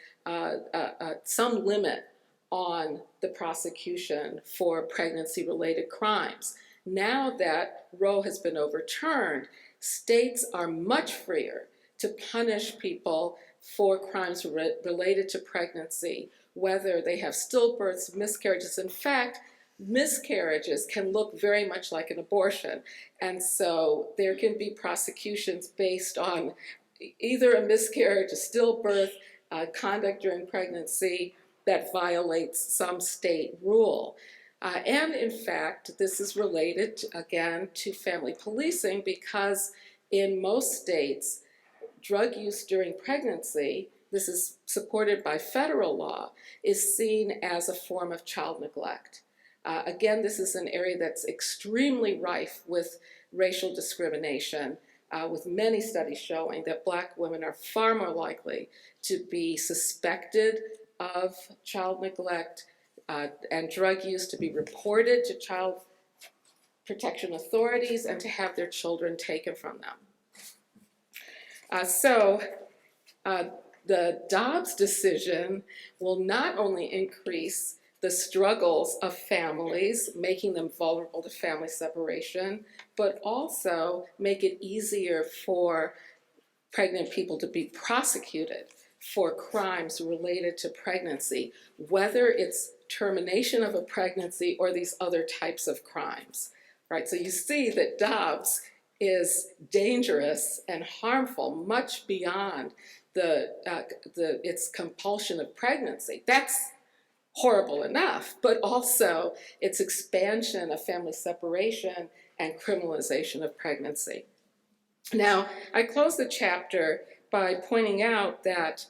some limit on the prosecution for pregnancy-related crimes. Now that Roe has been overturned, states are much freer to punish people for crimes related to pregnancy whether they have stillbirths, miscarriages. In fact, miscarriages can look very much like an abortion. And so there can be prosecutions based on either a miscarriage, a stillbirth, conduct during pregnancy that violates some state rule. And in fact, this is related, again, to family policing, because in most states, drug use during pregnancy, this is supported by federal law, is seen as a form of child neglect. Again, this is an area that's extremely rife with racial discrimination, with many studies showing that Black women are far more likely to be suspected of child neglect and drug use, to be reported to child protection authorities, and to have their children taken from them. The Dobbs decision will not only increase the struggles of families, making them vulnerable to family separation, but also make it easier for pregnant people to be prosecuted for crimes related to pregnancy, whether it's termination of a pregnancy or these other types of crimes, right? So you see that Dobbs is dangerous and harmful much beyond its compulsion of pregnancy. That's horrible enough, but also its expansion of family separation and criminalization of pregnancy. Now, I close the chapter by pointing out that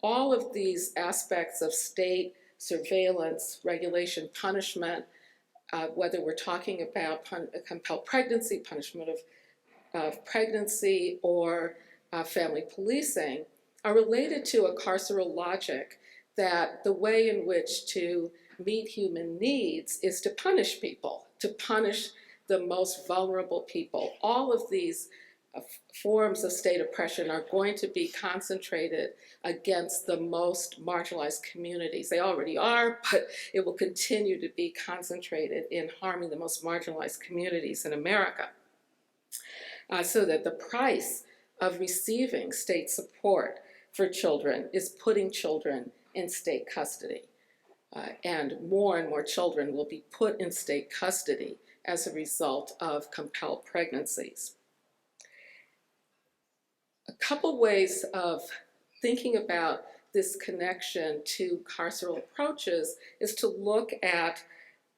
all of these aspects of state surveillance, regulation, punishment, whether we're talking about compelled pregnancy, punishment of pregnancy, or family policing, are related to a carceral logic that the way in which to meet human needs is to punish people, to punish the most vulnerable people. All of these forms of state oppression are going to be concentrated against the most marginalized communities. They already are, but it will continue to be concentrated in harming the most marginalized communities in America. So that the price of receiving state support for children is putting children in state custody. And more children will be put in state custody as a result of compelled pregnancies. A couple ways of thinking about this connection to carceral approaches is to look at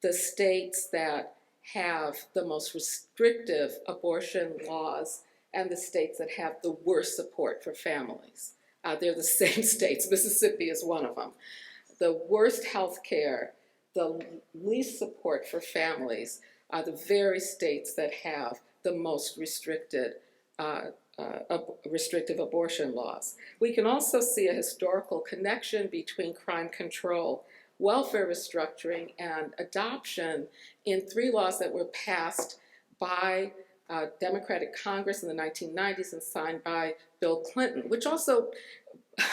the states that have the most restrictive abortion laws and the states that have the worst support for families. They're the same states. Mississippi is one of them. The worst health care, the least support for families are the very states that have the most restrictive abortion laws. We can also see a historical connection between crime control, welfare restructuring, and adoption in 3 laws that were passed by Democratic Congress in the 1990s and signed by Bill Clinton, which also,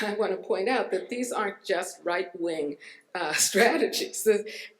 I want to point out that these aren't just right-wing strategies.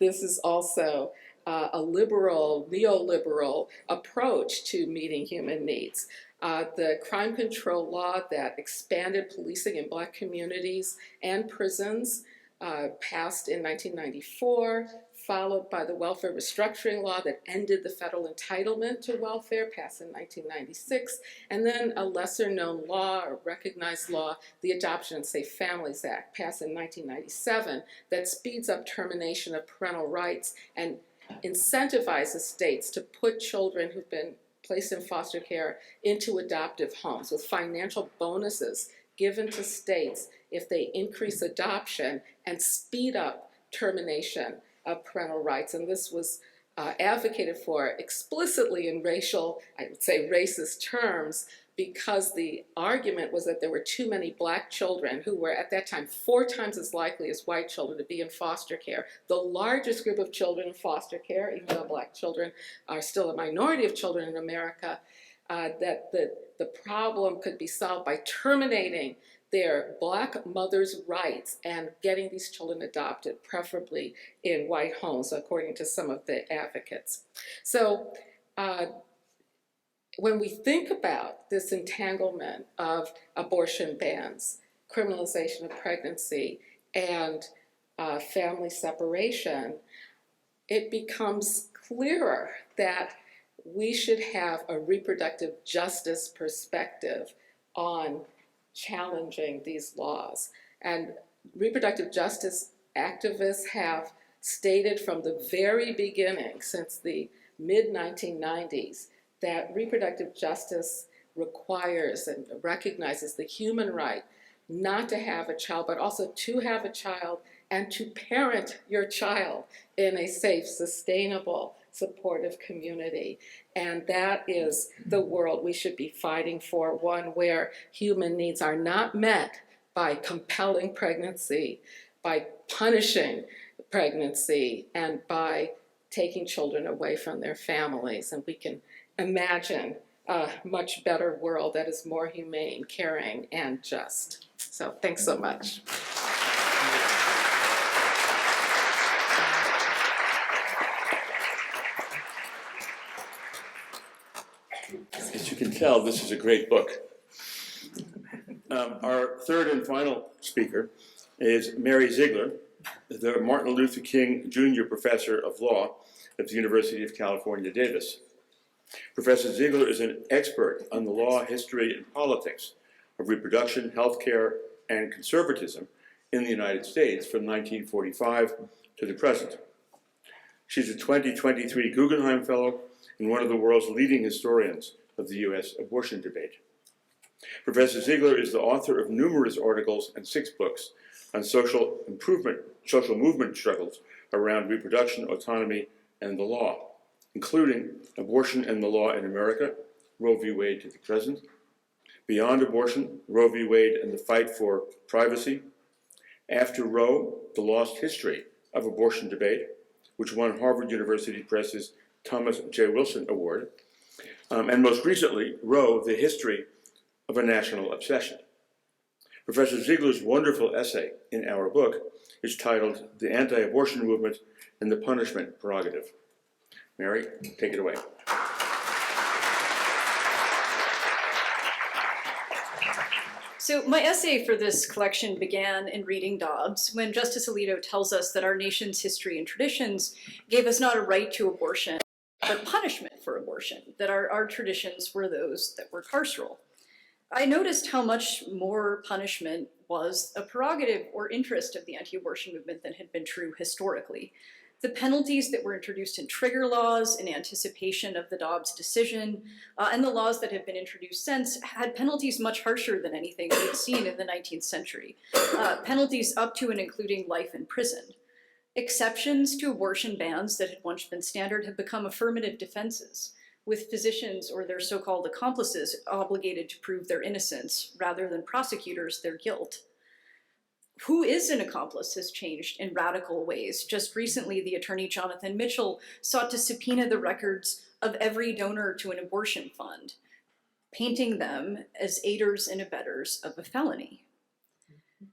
This is also a liberal, neoliberal approach to meeting human needs. The crime control law that expanded policing in Black communities and prisons passed in 1994, followed by the welfare restructuring law that ended the federal entitlement to welfare, passed in 1996, and then a lesser-known law or recognized law, the Adoption and Safe Families Act, passed in 1997, that speeds up termination of parental rights and incentivizes states to put children who've been placed in foster care into adoptive homes with financial bonuses given to states if they increase adoption and speed up termination of parental rights. And this was advocated for explicitly in racial, I would say racist terms, because the argument was that there were too many Black children who were at that time 4 times as likely as white children to be in foster care. The largest group of children in foster care, even though Black children are still a minority of children in America, that the problem could be solved by terminating their Black mothers' rights and getting these children adopted, preferably in white homes, according to some of the advocates. So when we think about this entanglement of abortion bans, criminalization of pregnancy, and family separation, it becomes clearer that we should have a reproductive justice perspective on challenging these laws. And reproductive justice activists have stated from the very beginning, since the mid-1990s, that reproductive justice requires and recognizes the human right not to have a child, but also to have a child and to parent your child in a safe, sustainable, supportive community. And that is the world we should be fighting for, one where human needs are not met by compelling pregnancy, by punishing pregnancy, and by taking children away from their families. And we can imagine a much better world that is more humane, caring, and just. So thanks so much. As you can tell, this is a great book. Our third and final speaker is Mary Ziegler, the Martin Luther King Jr. Professor of Law at the University of California, Davis. Professor Ziegler is an expert on the law, history, and politics of reproduction, healthcare, and conservatism in the United States from 1945 to the present. She's a 2023 Guggenheim Fellow and one of the world's leading historians of the U.S. abortion debate. Professor Ziegler is the author of numerous articles and 6 books on social movement struggles around reproduction, autonomy, and the law, including Abortion and the Law in America, Roe v. Wade to the present, Beyond Abortion, Roe v. Wade and the Fight for Privacy, After Roe, The Lost History of Abortion Debate, which won Harvard University Press's Thomas J. Wilson Award, and most recently, Roe, The History of a National Obsession. Professor Ziegler's wonderful essay in our book is titled The Anti-Abortion Movement and the Punishment Prerogative. Mary, take it away. So my essay for this collection began in reading Dobbs, when Justice Alito tells us that our nation's history and traditions gave us not a right to abortion, but punishment for abortion, that our traditions were those that were carceral. I noticed how much more punishment was a prerogative or interest of the anti-abortion movement than had been true historically. The penalties that were introduced in trigger laws in anticipation of the Dobbs decision, and the laws that have been introduced since had penalties much harsher than anything we'd seen in the 19th century. Penalties up to and including life in prison. Exceptions to abortion bans that had once been standard have become affirmative defenses, with physicians or their so-called accomplices obligated to prove their innocence rather than prosecutors their guilt. Who is an accomplice has changed in radical ways. Just recently, the attorney Jonathan Mitchell sought to subpoena the records of every donor to an abortion fund, painting them as aiders and abettors of a felony.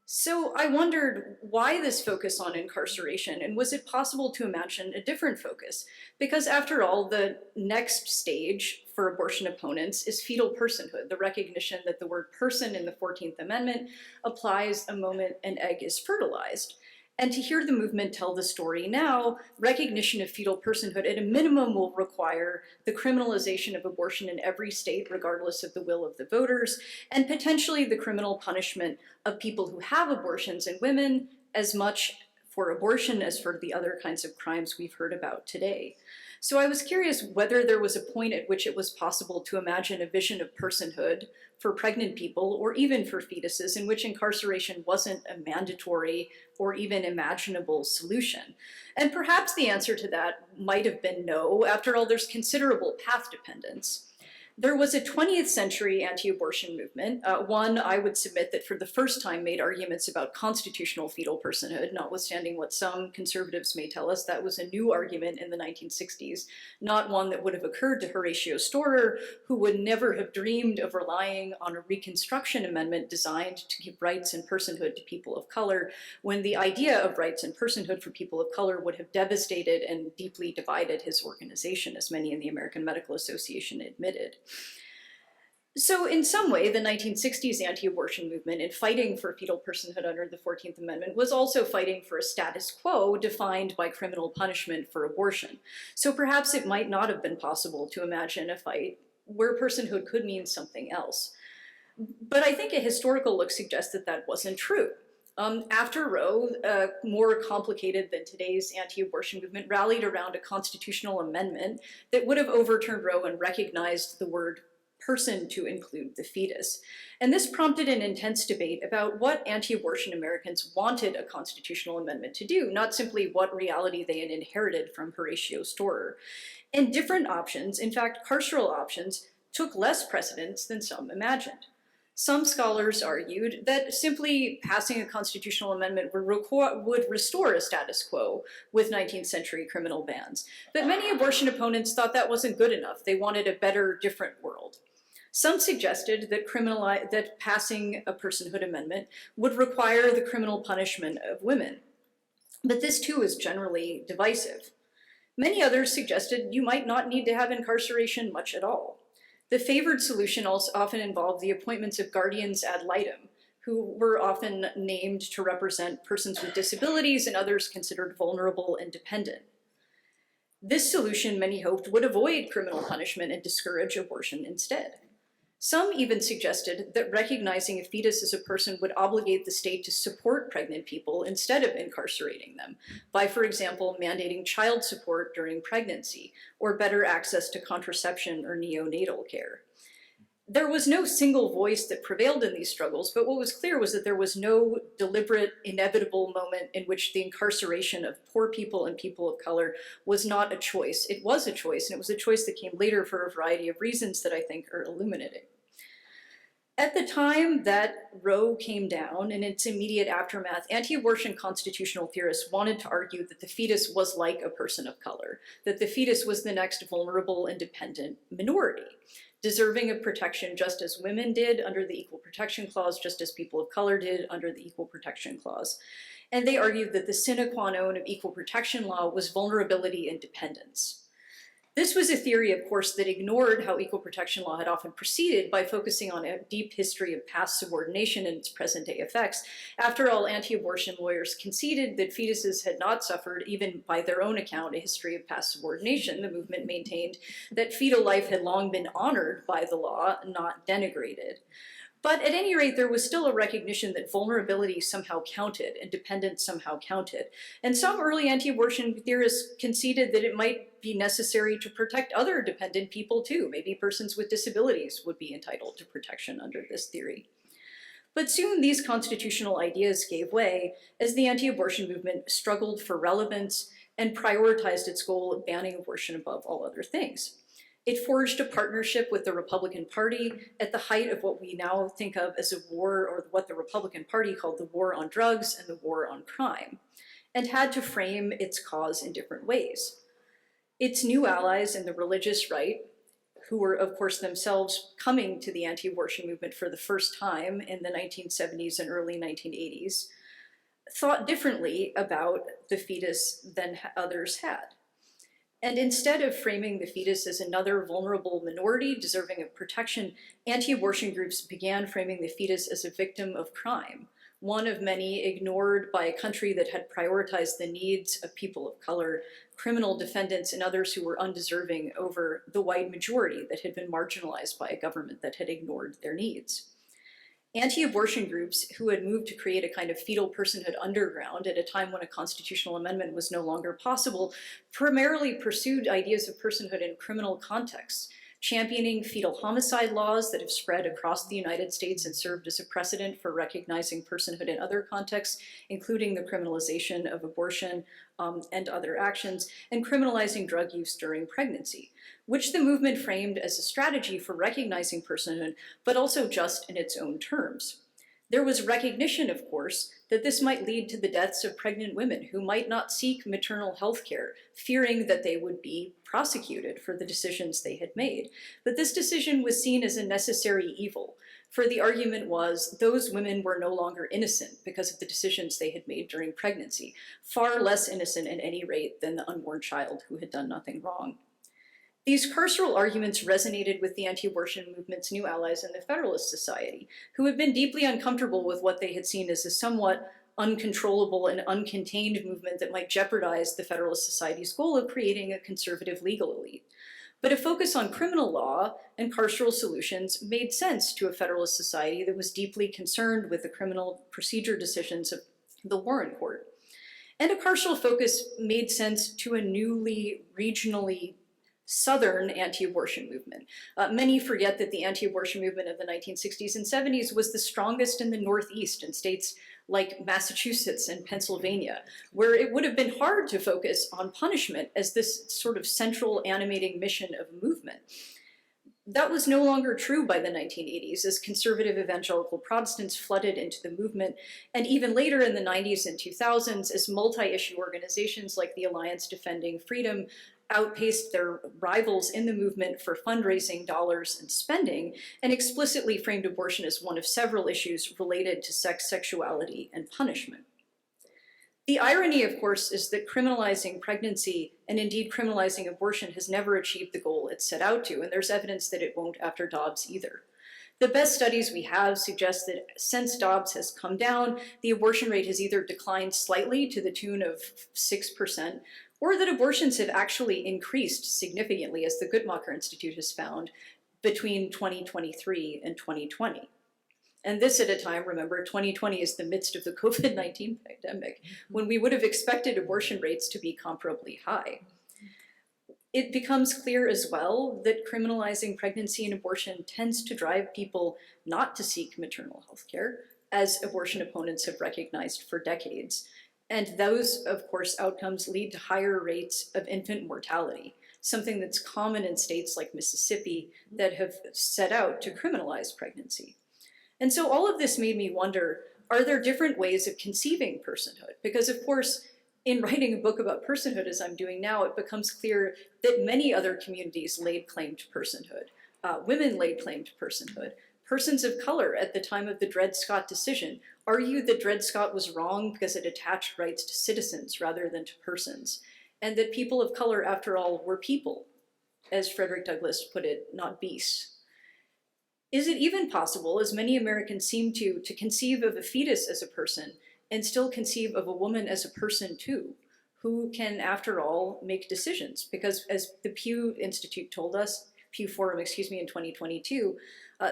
So I wondered why this focus on incarceration, and was it possible to imagine a different focus? Because after all, the next stage for abortion opponents is fetal personhood, the recognition that the word person in the 14th Amendment applies the moment an egg is fertilized. And to hear the movement tell the story now, recognition of fetal personhood at a minimum will require the criminalization of abortion in every state, regardless of the will of the voters, and potentially the criminal punishment of people who have abortions and women, as much for abortion as for the other kinds of crimes we've heard about today. So I was curious whether there was a point at which it was possible to imagine a vision of personhood for pregnant people, or even for fetuses, in which incarceration wasn't a mandatory or even imaginable solution. And perhaps the answer to that might have been no. After all, there's considerable path dependence. There was a 20th century anti-abortion movement, one I would submit that for the first time made arguments about constitutional fetal personhood, notwithstanding what some conservatives may tell us. That was a new argument in the 1960s, not one that would have occurred to Horatio Storer, who would never have dreamed of relying on a Reconstruction Amendment designed to give rights and personhood to people of color, when the idea of rights and personhood for people of color would have devastated and deeply divided his organization, as many in the American Medical Association admitted. So in some way, the 1960s anti-abortion movement in fighting for fetal personhood under the 14th Amendment was also fighting for a status quo defined by criminal punishment for abortion. So perhaps it might not have been possible to imagine a fight where personhood could mean something else. But I think a historical look suggests that that wasn't true. After Roe, more complicated than today's anti-abortion movement, rallied around a constitutional amendment that would have overturned Roe and recognized the word person to include the fetus. And this prompted an intense debate about what anti-abortion Americans wanted a constitutional amendment to do, not simply what reality they had inherited from Horatio Storer. And different options, in fact, carceral options, took less precedence than some imagined. Some scholars argued that simply passing a constitutional amendment would restore a status quo with 19th century criminal bans. But many abortion opponents thought that wasn't good enough. They wanted a better, different world. Some suggested that passing a personhood amendment would require the criminal punishment of women. But this too is generally divisive. Many others suggested you might not need to have incarceration much at all. The favored solution also often involved the appointments of guardians ad litem, who were often named to represent persons with disabilities and others considered vulnerable and dependent. This solution, many hoped, would avoid criminal punishment and discourage abortion instead. Some even suggested that recognizing a fetus as a person would obligate the state to support pregnant people instead of incarcerating them, by, for example, mandating child support during pregnancy, or better access to contraception or neonatal care. There was no single voice that prevailed in these struggles, but what was clear was that there was no deliberate, inevitable moment in which the incarceration of poor people and people of color was not a choice. It was a choice, and it was a choice that came later for a variety of reasons that I think are illuminating. At the time that Roe came down, in its immediate aftermath, anti-abortion constitutional theorists wanted to argue that the fetus was like a person of color, that the fetus was the next vulnerable and dependent minority, deserving of protection just as women did under the Equal Protection Clause, just as people of color did under the Equal Protection Clause. And they argued that the sine qua non of equal protection law was vulnerability and dependence. This was a theory, of course, that ignored how equal protection law had often proceeded by focusing on a deep history of past subordination and its present-day effects. After all, anti-abortion lawyers conceded that fetuses had not suffered, even by their own account, a history of past subordination. The movement maintained that fetal life had long been honored by the law, not denigrated. But at any rate, there was still a recognition that vulnerability somehow counted and dependence somehow counted. And some early anti-abortion theorists conceded that it might be necessary to protect other dependent people too. Maybe persons with disabilities would be entitled to protection under this theory. But soon these constitutional ideas gave way as the anti-abortion movement struggled for relevance and prioritized its goal of banning abortion above all other things. It forged a partnership with the Republican Party at the height of what we now think of as a war, or what the Republican Party called the war on drugs and the war on crime, and had to frame its cause in different ways. Its new allies in the religious right, who were, of course, themselves coming to the anti-abortion movement for the first time in the 1970s and early 1980s, thought differently about the fetus than others had. And instead of framing the fetus as another vulnerable minority deserving of protection, anti-abortion groups began framing the fetus as a victim of crime, one of many ignored by a country that had prioritized the needs of people of color, criminal defendants, and others who were undeserving over the white majority that had been marginalized by a government that had ignored their needs. Anti-abortion groups who had moved to create a kind of fetal personhood underground at a time when a constitutional amendment was no longer possible, primarily pursued ideas of personhood in criminal contexts, championing fetal homicide laws that have spread across the United States and served as a precedent for recognizing personhood in other contexts, including the criminalization of abortion and other actions, and criminalizing drug use during pregnancy, which the movement framed as a strategy for recognizing personhood, but also just in its own terms. There was recognition, of course, that this might lead to the deaths of pregnant women who might not seek maternal health care, fearing that they would be prosecuted for the decisions they had made. But this decision was seen as a necessary evil, for the argument was those women were no longer innocent because of the decisions they had made during pregnancy, far less innocent at any rate than the unborn child who had done nothing wrong. These carceral arguments resonated with the anti-abortion movement's new allies in the Federalist Society, who had been deeply uncomfortable with what they had seen as a somewhat uncontrollable and uncontained movement that might jeopardize the Federalist Society's goal of creating a conservative legal elite. But a focus on criminal law and carceral solutions made sense to a Federalist Society that was deeply concerned with the criminal procedure decisions of the Warren Court. And a carceral focus made sense to a newly regionally Southern anti-abortion movement. Many forget that the anti-abortion movement of the 1960s and 70s was the strongest in the Northeast, in states like Massachusetts and Pennsylvania, where it would have been hard to focus on punishment as this sort of central animating mission of a movement. That was no longer true by the 1980s, as conservative evangelical Protestants flooded into the movement, and even later in the 90s and 2000s, as multi-issue organizations like the Alliance Defending Freedom outpaced their rivals in the movement for fundraising dollars and spending, and explicitly framed abortion as one of several issues related to sex, sexuality, and punishment. The irony, of course, is that criminalizing pregnancy, and indeed criminalizing abortion, has never achieved the goal it set out to, and there's evidence that it won't after Dobbs either. The best studies we have suggest that since Dobbs has come down, the abortion rate has either declined slightly to the tune of 6%, or that abortions have actually increased significantly, as the Guttmacher Institute has found, between 2023 and 2020. And this at a time, remember, 2020 is the midst of the COVID-19 pandemic, when we would have expected abortion rates to be comparably high. It becomes clear as well that criminalizing pregnancy and abortion tends to drive people not to seek maternal health care, as abortion opponents have recognized for decades. And those, of course, outcomes lead to higher rates of infant mortality, something that's common in states like Mississippi that have set out to criminalize pregnancy. And so all of this made me wonder, are there different ways of conceiving personhood? Because, of course, in writing a book about personhood, as I'm doing now, it becomes clear that many other communities laid claim to personhood. Women laid claim to personhood. Persons of color at the time of the Dred Scott decision argued that Dred Scott was wrong because it attached rights to citizens rather than to persons, and that people of color, after all, were people, as Frederick Douglass put it, not beasts. Is it even possible, as many Americans seem to conceive of a fetus as a person and still conceive of a woman as a person too, who can, after all, make decisions? Because as the Pew Institute told us, Pew Forum, in 2022,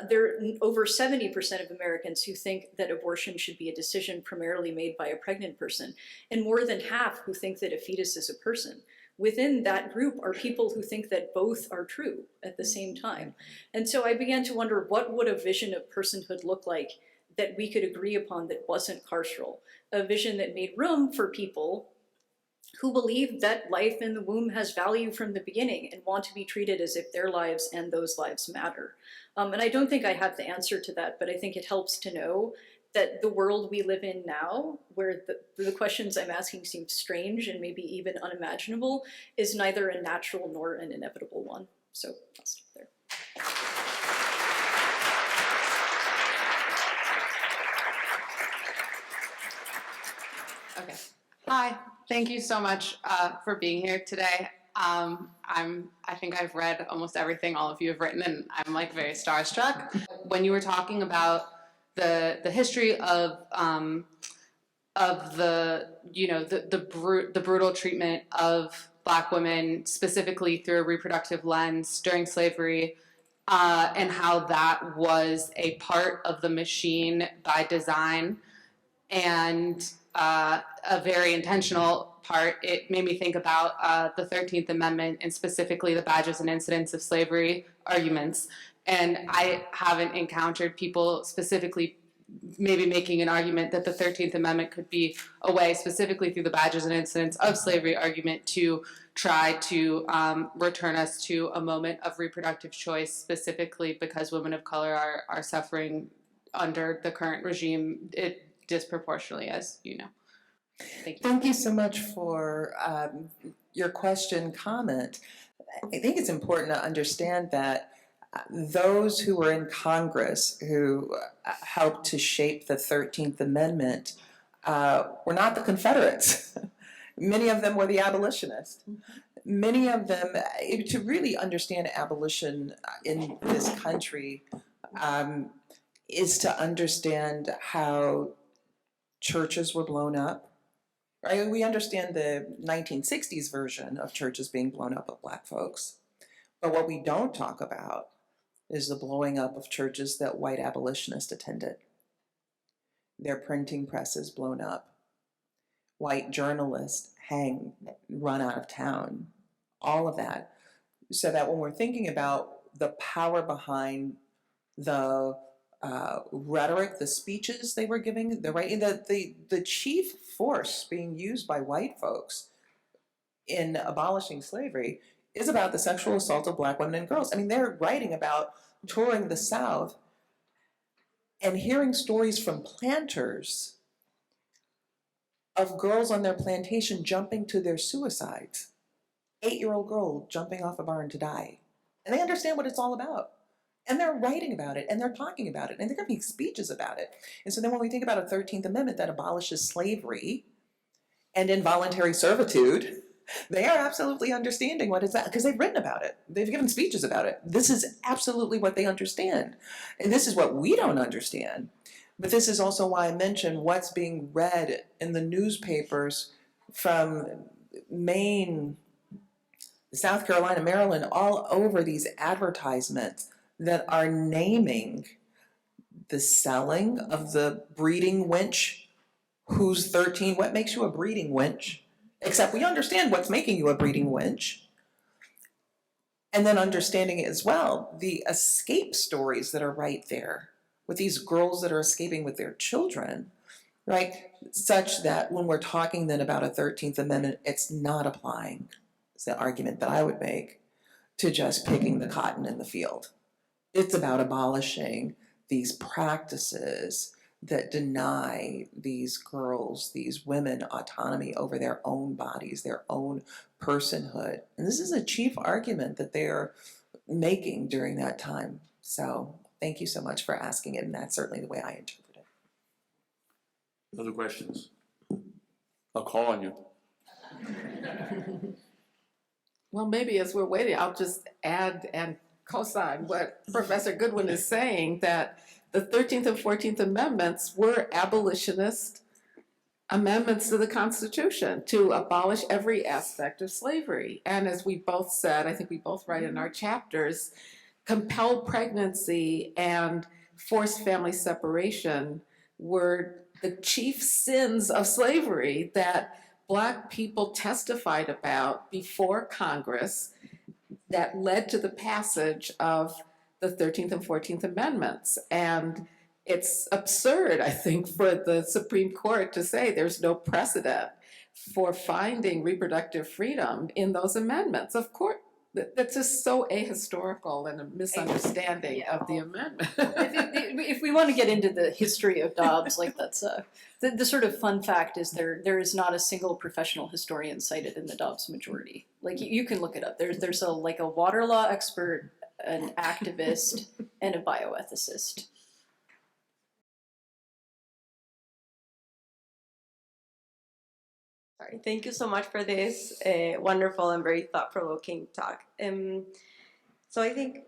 there are over 70% of Americans who think that abortion should be a decision primarily made by a pregnant person, and more than half who think that a fetus is a person. Within that group are people who think that both are true at the same time. And so I began to wonder, what would a vision of personhood look like that we could agree upon that wasn't carceral? A vision that made room for people who believe that life in the womb has value from the beginning and want to be treated as if their lives and those lives matter. And I don't think I have the answer to that, but I think it helps to know that the world we live in now, where the questions I'm asking seem strange and maybe even unimaginable, is neither a natural nor an inevitable one. So I'll stop there. Okay. Hi. Thank you so much for being here today. I think I've read almost everything all of you have written, and I'm like very starstruck. When you were talking about the history of the brutal treatment of Black women, specifically through a reproductive lens during slavery, and how that was a part of the machine by design, and a very intentional part, it made me think about the 13th Amendment and specifically the badges and incidents of slavery arguments. And I haven't encountered people specifically maybe making an argument that the 13th Amendment could be a way, specifically through the badges and incidents of slavery argument, to try to return us to a moment of reproductive choice, specifically because women of color are suffering under the current regime disproportionately, as you know. Thank you. Thank you so much for your comment. I think it's important to understand that those who were in Congress who helped to shape the 13th Amendment were not the Confederates. Many of them were the abolitionists. Many of them, to really understand abolition in this country, is to understand how churches were blown up. Right? We understand the 1960s version of churches being blown up of Black folks. But what we don't talk about is the blowing up of churches that white abolitionists attended. Their printing presses blown up. White journalists hanged, run out of town. All of that. So that when we're thinking about the power behind the rhetoric, the speeches they were giving, the chief force being used by white folks in abolishing slavery is about the sexual assault of Black women and girls. I mean, they're writing about touring the South and hearing stories from planters of girls on their plantation jumping to their suicides. 8-year-old girl jumping off a barn to die. And they understand what it's all about. And they're writing about it, and they're talking about it, and they're giving speeches about it. And so then when we think about a 13th Amendment that abolishes slavery and involuntary servitude, they are absolutely understanding what is that, because they've written about it. They've given speeches about it. This is absolutely what they understand. And this is what we don't understand. But this is also why I mentioned what's being read in the newspapers from Maine, South Carolina, Maryland, all over these advertisements that are naming the selling of the breeding wench who's 13. What makes you a breeding wench? Except we understand what's making you a breeding wench. And then understanding it as well, the escape stories that are right there with these girls that are escaping with their children, right? Such that when we're talking then about a 13th Amendment, it's not applying, it's the argument that I would make, to just picking the cotton in the field. It's about abolishing these practices that deny these girls, these women, autonomy over their own bodies, their own personhood. And this is a chief argument that they're making during that time. So thank you so much for asking it, and that's certainly the way I interpret it. Other questions? I'll call on you. Well, maybe as we're waiting, I'll just add and co-sign what Professor Goodwin is saying, that the 13th and 14th Amendments were abolitionist amendments to the Constitution to abolish every aspect of slavery. And as we both said, I think we both write in our chapters, compelled pregnancy and forced family separation were the chief sins of slavery that Black people testified about before Congress that led to the passage of the 13th and 14th Amendments. And it's absurd, I think, for the Supreme Court to say there's no precedent for finding reproductive freedom in those amendments. Of course, that's just so ahistorical and a misunderstanding of the amendment. If we want to get into the history of Dobbs, like that's the sort of fun fact is there is not a single professional historian cited in the Dobbs majority. Like you can look it up. There's a water law expert, an activist, and a bioethicist. Sorry, thank you so much for this wonderful and very thought-provoking talk. So I think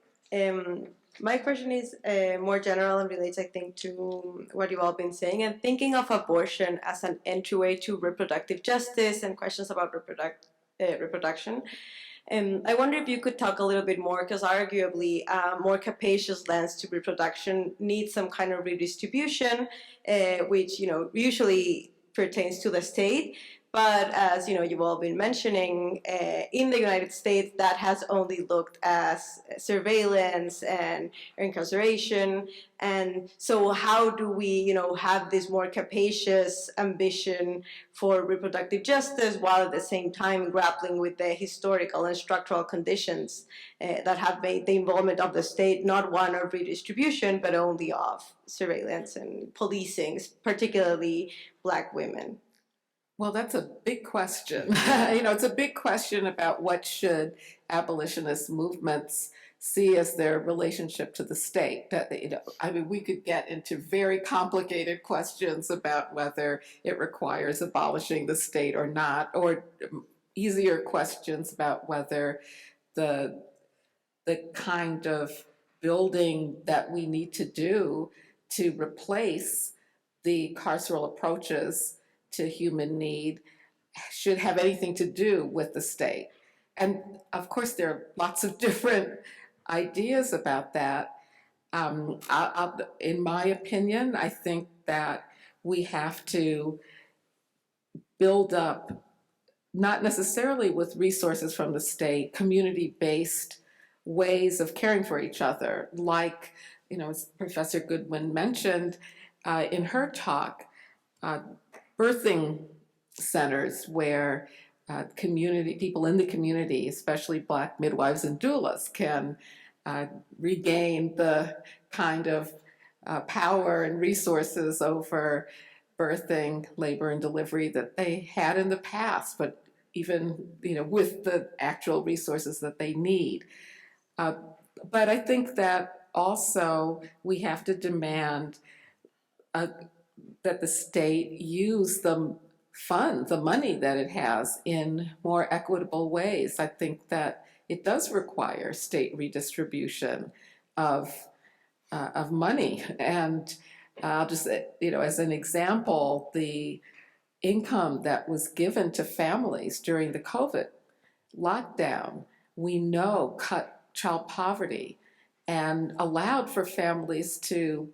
my question is more general and relates, I think, to what you've all been saying, and thinking of abortion as an entryway to reproductive justice and questions about reproduction. I wonder if you could talk a little bit more, because arguably a more capacious lens to reproduction needs some kind of redistribution, which usually pertains to the state. But as you've all been mentioning, in the United States, that has only looked as surveillance and incarceration. And so how do we, have this more capacious ambition for reproductive justice while at the same time grappling with the historical and structural conditions that have made the involvement of the state not one of redistribution, but only of surveillance and policing, particularly Black women? Well, that's a big question. It's a big question about what should abolitionist movements see as their relationship to the state. We could get into very complicated questions about whether it requires abolishing the state or not, or easier questions about whether the kind of building that we need to do to replace the carceral approaches to human need should have anything to do with the state. And of course, there are lots of different ideas about that. In my opinion, I think that we have to build up, not necessarily with resources from the state, community-based ways of caring for each other, like, as Professor Goodwin mentioned in her talk, birthing centers where people in the community, especially Black midwives and doulas, can regain the kind of power and resources over birthing, labor, and delivery that they had in the past, but even with the actual resources that they need. But I think that also we have to demand that the state use the money that it has in more equitable ways. I think that it does require state redistribution of money. And I'll just, as an example, the income that was given to families during the COVID lockdown, we know cut child poverty and allowed for families to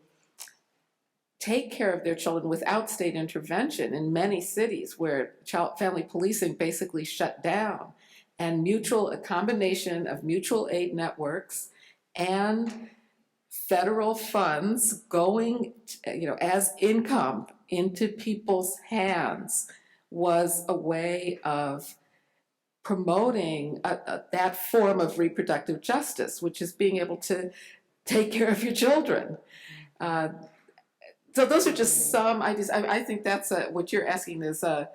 take care of their children without state intervention in many cities where family policing basically shut down, and a combination of mutual aid networks and federal funds going, as income into people's hands was a way of promoting that form of reproductive justice, which is being able to take care of your children. So those are just some ideas. I think that's what you're asking is a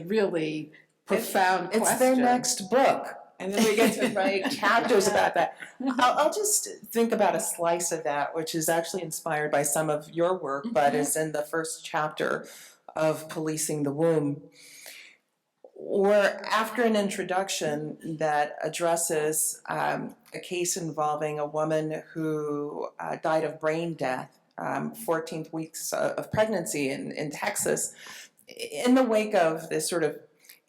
really profound question. It's their next book, and then we get to write chapters about that. I'll just think about a slice of that, which is actually inspired by some of your work, but is in the first chapter of Policing the Womb, where after an introduction that addresses a case involving a woman who died of brain death, 14 weeks of pregnancy in Texas, in the wake of this sort of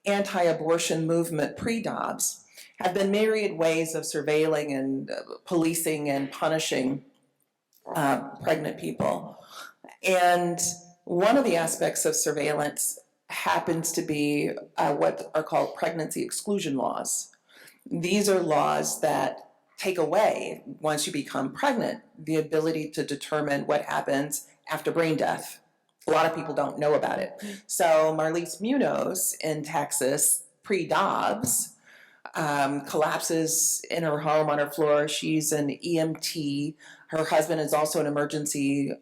anti-abortion movement pre-Dobbs, have been myriad ways of surveilling and policing and punishing pregnant people. And one of the aspects of surveillance happens to be what are called pregnancy exclusion laws. These are laws that take away, once you become pregnant, the ability to determine what happens after brain death. A lot of people don't know about it. So Marlise Munoz in Texas, pre-Dobbs, collapses in her home on her floor. She's an EMT. Her husband is also an emergency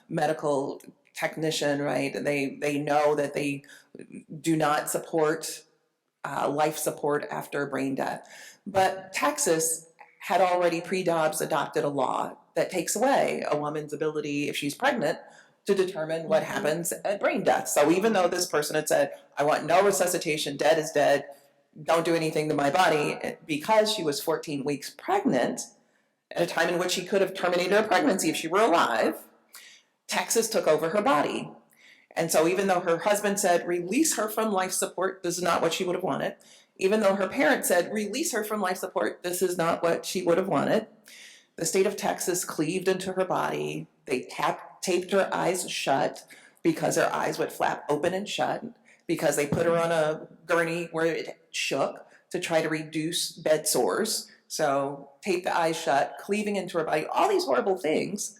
medical technician, right? They know that they do not support life support after brain death. But Texas had already pre-Dobbs adopted a law that takes away a woman's ability, if she's pregnant, to determine what happens at brain death. So even though this person had said, I want no resuscitation, dead is dead, don't do anything to my body, because she was 14 weeks pregnant, at a time in which she could have terminated her pregnancy if she were alive, Texas took over her body. And so even though her husband said, release her from life support, this is not what she would have wanted. Even though her parents said, release her from life support, this is not what she would have wanted. The state of Texas cleaved into her body. They taped her eyes shut because her eyes would flap open and shut, because they put her on a gurney where it shook to try to reduce bed sores. So tape the eyes shut, cleaving into her body, all these horrible things,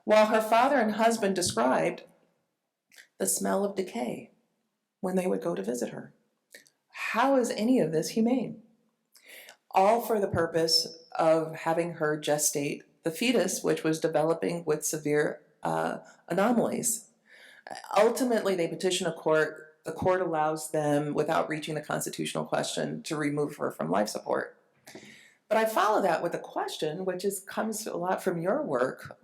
while her father and husband described the smell of decay when they would go to visit her. How is any of this humane? All for the purpose of having her gestate the fetus, which was developing with severe anomalies. Ultimately, they petition a court. The court allows them, without reaching the constitutional question, to remove her from life support. But I follow that with a question, which comes a lot from your work,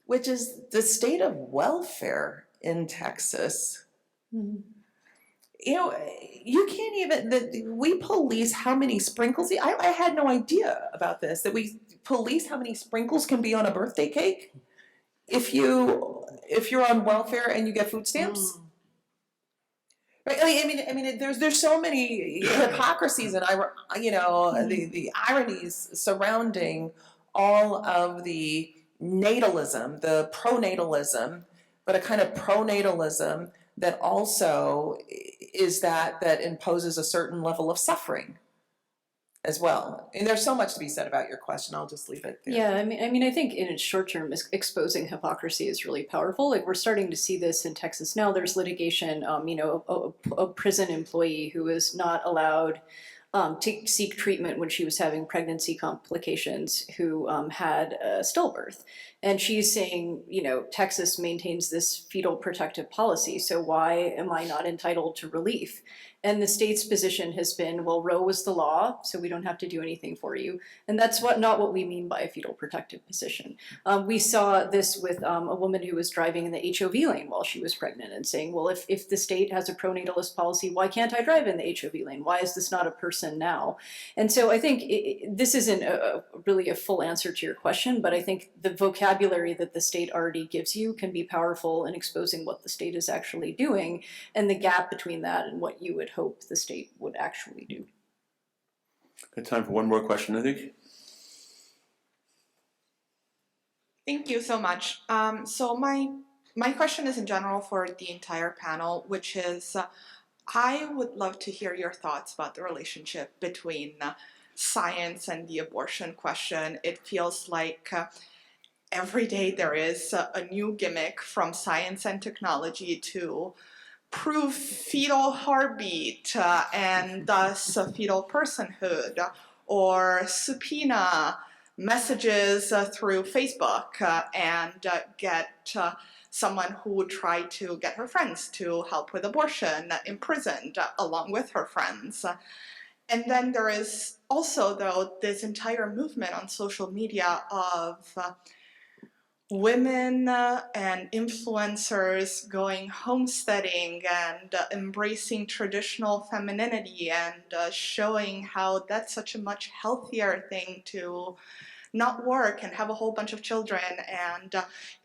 which is the state of welfare in Texas. you know, you can't even, we police how many sprinkles, I had no idea about this, that we police how many sprinkles can be on a birthday cake if you're on welfare and you get food stamps. Right? I mean, there's so many hypocrisies and the ironies surrounding all of the natalism, the pronatalism, but a kind of pronatalism that also is that imposes a certain level of suffering as well. And there's so much to be said about your question. I'll just leave it there. Yeah, I mean, I think in its short term, exposing hypocrisy is really powerful. Like we're starting to see this in Texas now. There's litigation. A prison employee who was not allowed to seek treatment when she was having pregnancy complications, who had a stillbirth. And she's saying, Texas maintains this fetal protective policy, so why am I not entitled to relief? And the state's position has been, well, Roe was the law, so we don't have to do anything for you. And that's not what we mean by a fetal protective position. We saw this with a woman who was driving in the HOV lane while she was pregnant and saying, well, if the state has a pronatalist policy, why can't I drive in the HOV lane? Why is this not a person now? And so I think this isn't really a full answer to your question, but I think the vocabulary that the state already gives you can be powerful in exposing what the state is actually doing and the gap between that and what you would hope the state would actually do. Got time for one more question, I think. Thank you so much. So my question is in general for the entire panel, which is I would love to hear your thoughts about the relationship between science and the abortion question. It feels like every day there is a new gimmick from science and technology to prove fetal heartbeat and thus fetal personhood, or subpoena messages through Facebook and get someone who would try to get her friends to help with abortion imprisoned along with her friends. And then there is also, though, this entire movement on social media of women and influencers going homesteading and embracing traditional femininity and showing how that's such a much healthier thing to not work and have a whole bunch of children and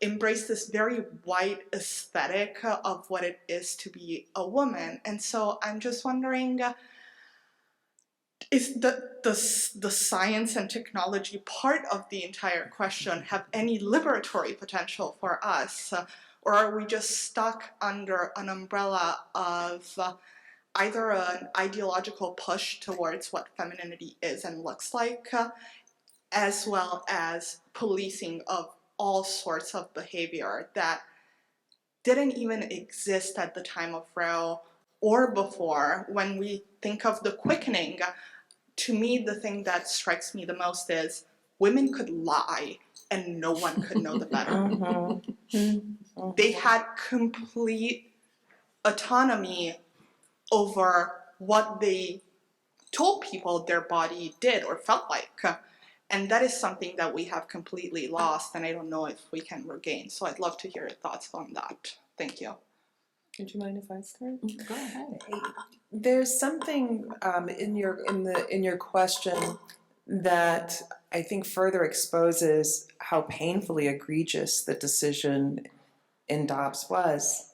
embrace this very white aesthetic of what it is to be a woman. And so I'm just wondering, is the science and technology part of the entire question have any liberatory potential for us? Or are we just stuck under an umbrella of either an ideological push towards what femininity is and looks like, as well as policing of all sorts of behavior that didn't even exist at the time of Roe or before? When we think of the quickening, to me, the thing that strikes me the most is women could lie and no one could know the better. They had complete autonomy over what they told people their body did or felt like. And that is something that we have completely lost, and I don't know if we can regain. So I'd love to hear your thoughts on that. Thank you. Would you mind if I start? Go ahead. There's something in your question that I think further exposes how painfully egregious the decision in Dobbs was,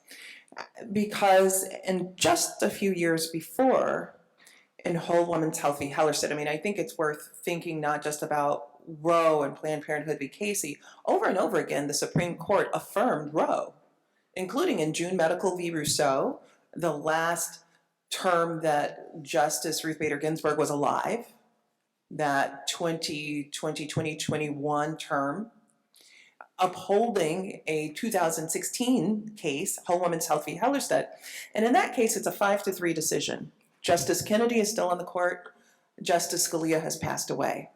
because in just a few years before, in Whole Woman's Health v. Hellerstedt, I mean, I think it's worth thinking not just about Roe and Planned Parenthood v. Casey. Over and over again, the Supreme Court affirmed Roe, including in June Medical v. Rousseau, the last term that Justice Ruth Bader Ginsburg was alive, that 2021 term, upholding a 2016 case, Whole Woman's Health v. Hellerstedt. And in that case, it's a 5-3 decision. Justice Kennedy is still on the court. Justice Scalia has passed away.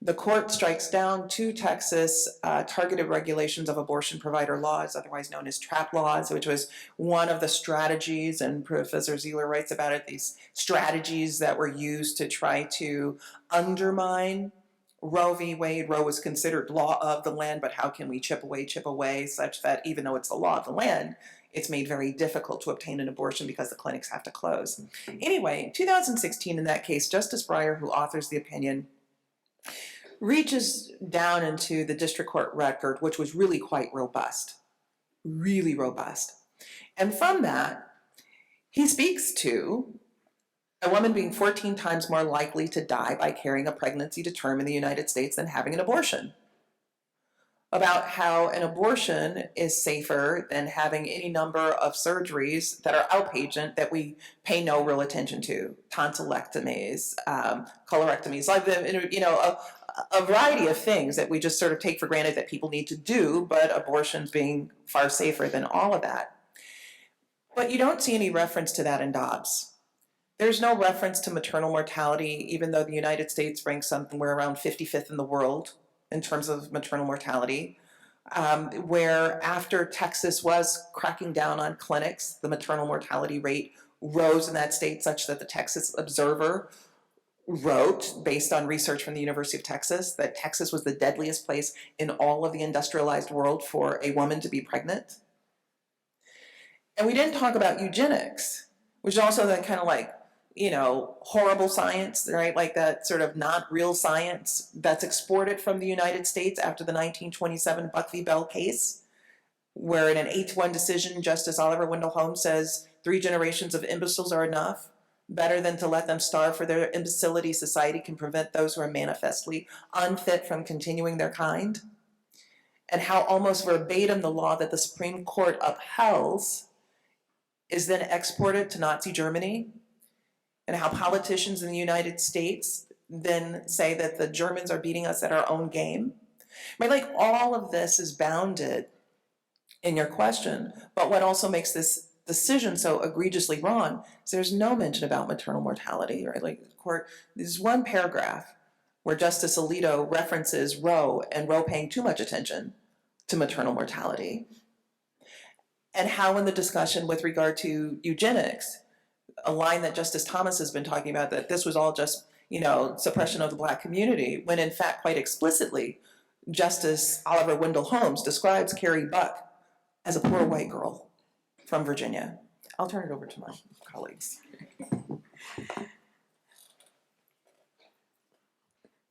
The court strikes down 2 Texas targeted regulations of abortion provider laws, otherwise known as TRAP laws, which was one of the strategies, and Professor Ziegler writes about it, these strategies that were used to try to undermine Roe v. Wade. Roe was considered law of the land, but how can we chip away, such that even though it's the law of the land, it's made very difficult to obtain an abortion because the clinics have to close. Anyway, in 2016, in that case, Justice Breyer, who authors the opinion, reaches down into the district court record, which was really quite robust, really robust. And from that, he speaks to a woman being 14 times more likely to die by carrying a pregnancy to term in the United States than having an abortion. About how an abortion is safer than having any number of surgeries that are outpatient that we pay no real attention to, tonsillectomies, colorectomies, like a variety of things that we just sort of take for granted that people need to do, but abortions being far safer than all of that. But you don't see any reference to that in Dobbs. There's no reference to maternal mortality, even though the United States ranks somewhere around 55th in the world in terms of maternal mortality, where after Texas was cracking down on clinics, the maternal mortality rate rose in that state such that the Texas Observer wrote, based on research from the University of Texas, that Texas was the deadliest place in all of the industrialized world for a woman to be pregnant. And we didn't talk about eugenics, which is also that kind of like, horrible science, right? Like that sort of not real science that's exported from the United States after the 1927 Buck v. Bell case, where in an 8-1 decision, Justice Oliver Wendell Holmes says 3 generations of imbeciles are enough. Better than to let them starve for their imbecility. Society can prevent those who are manifestly unfit from continuing their kind. And how almost verbatim the law that the Supreme Court upheld is then exported to Nazi Germany, and how politicians in the United States then say that the Germans are beating us at our own game. Right? Like all of this is bounded in your question, but what also makes this decision so egregiously wrong is there's no mention about maternal mortality, right? Like the court, there's one paragraph where Justice Alito references Roe and Roe paying too much attention to maternal mortality, and how in the discussion with regard to eugenics, a line that Justice Thomas has been talking about, that this was all just, suppression of the Black community, when in fact, quite explicitly, Justice Oliver Wendell Holmes describes Carrie Buck as a poor white girl from Virginia. I'll turn it over to my colleagues.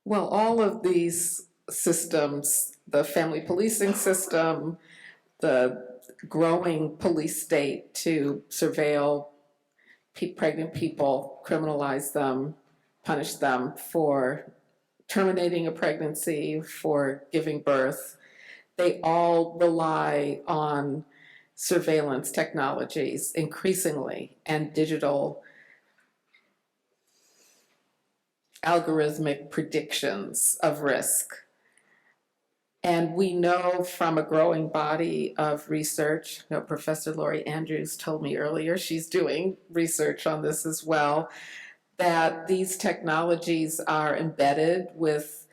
Well, all of these systems, the family policing system, the growing police state to surveil pregnant people, criminalize them, punish them for terminating a pregnancy, for giving birth, they all rely on surveillance technologies increasingly and digital algorithmic predictions of risk. And we know from a growing body of research, Professor Laurie Andrews told me earlier, she's doing research on this as well, that these technologies are embedded with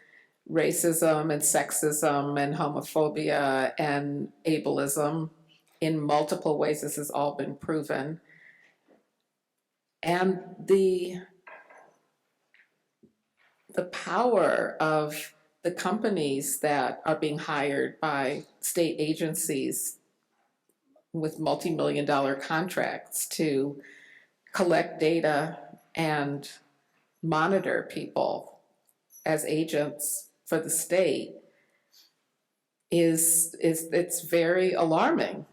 racism and sexism and homophobia and ableism in multiple ways. This has all been proven. And the power of the companies that are being hired by state agencies with multi-million-dollar contracts to collect data and monitor people as agents for the state it's very alarming.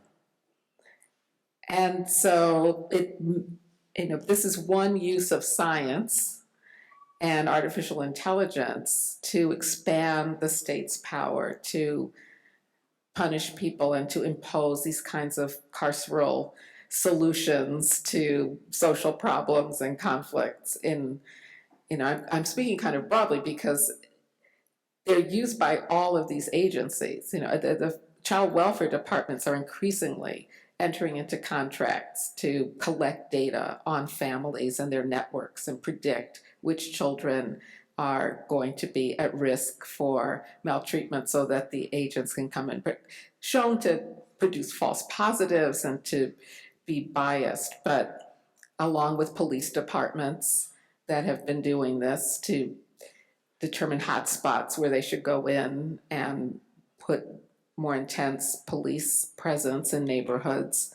And so this is one use of science and artificial intelligence to expand the state's power to punish people and to impose these kinds of carceral solutions to social problems and conflicts. I'm speaking kind of broadly because they're used by all of these agencies. The child welfare departments are increasingly entering into contracts to collect data on families and their networks and predict which children are going to be at risk for maltreatment so that the agents can come in, shown to produce false positives and to be biased, but along with police departments that have been doing this to determine hotspots where they should go in and put more intense police presence in neighborhoods.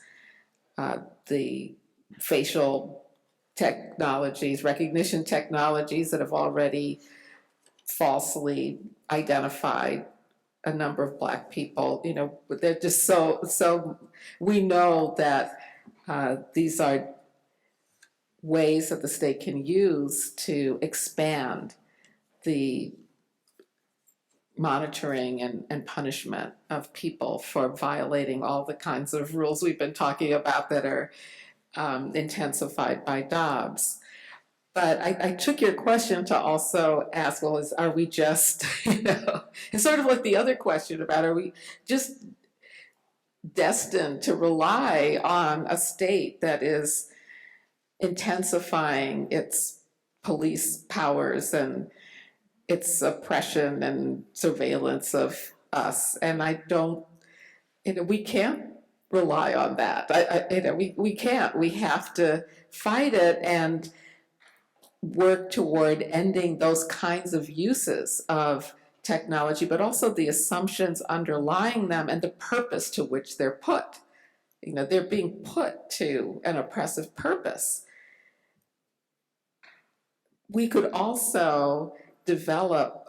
the facial technologies, recognition technologies that have already falsely identified a number of Black people. You know, they're just so we know that these are ways that the state can use to expand the monitoring and punishment of people for violating all the kinds of rules we've been talking about that are intensified by Dobbs. But I took your question to also ask, well, are we just, it's sort of like the other question about, are we just destined to rely on a state that is intensifying its police powers and its oppression and surveillance of us? And I don't, we can't rely on that. We can't. We have to fight it and work toward ending those kinds of uses of technology, but also the assumptions underlying them and the purpose to which they're put. They're being put to an oppressive purpose. We could also develop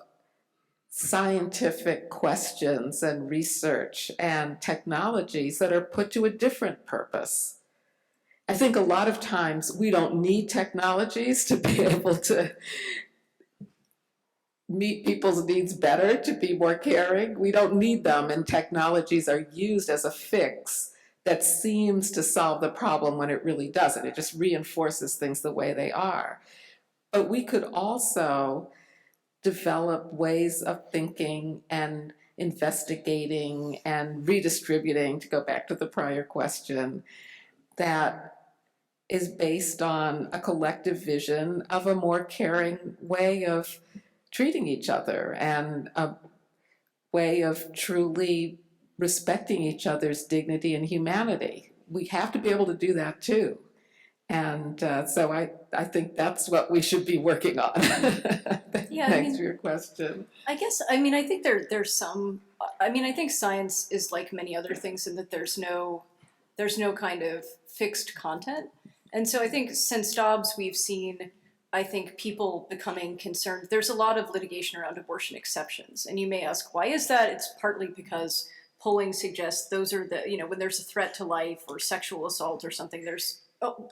scientific questions and research and technologies that are put to a different purpose. I think a lot of times we don't need technologies to be able to meet people's needs better, to be more caring. We don't need them, and technologies are used as a fix that seems to solve the problem when it really doesn't. It just reinforces things the way they are. But we could also develop ways of thinking and investigating and redistributing, to go back to the prior question, that is based on a collective vision of a more caring way of treating each other and a way of truly respecting each other's dignity and humanity. We have to be able to do that too. And so I think that's what we should be working on. Yeah, Thanks for your question. I guess, I think there's some, I think science is like many other things in that there's no kind of fixed content. And so I think since Dobbs, we've seen, I think, people becoming concerned. There's a lot of litigation around abortion exceptions. And you may ask, why is that? It's partly because polling suggests those are the, when there's a threat to life or sexual assault or something, there's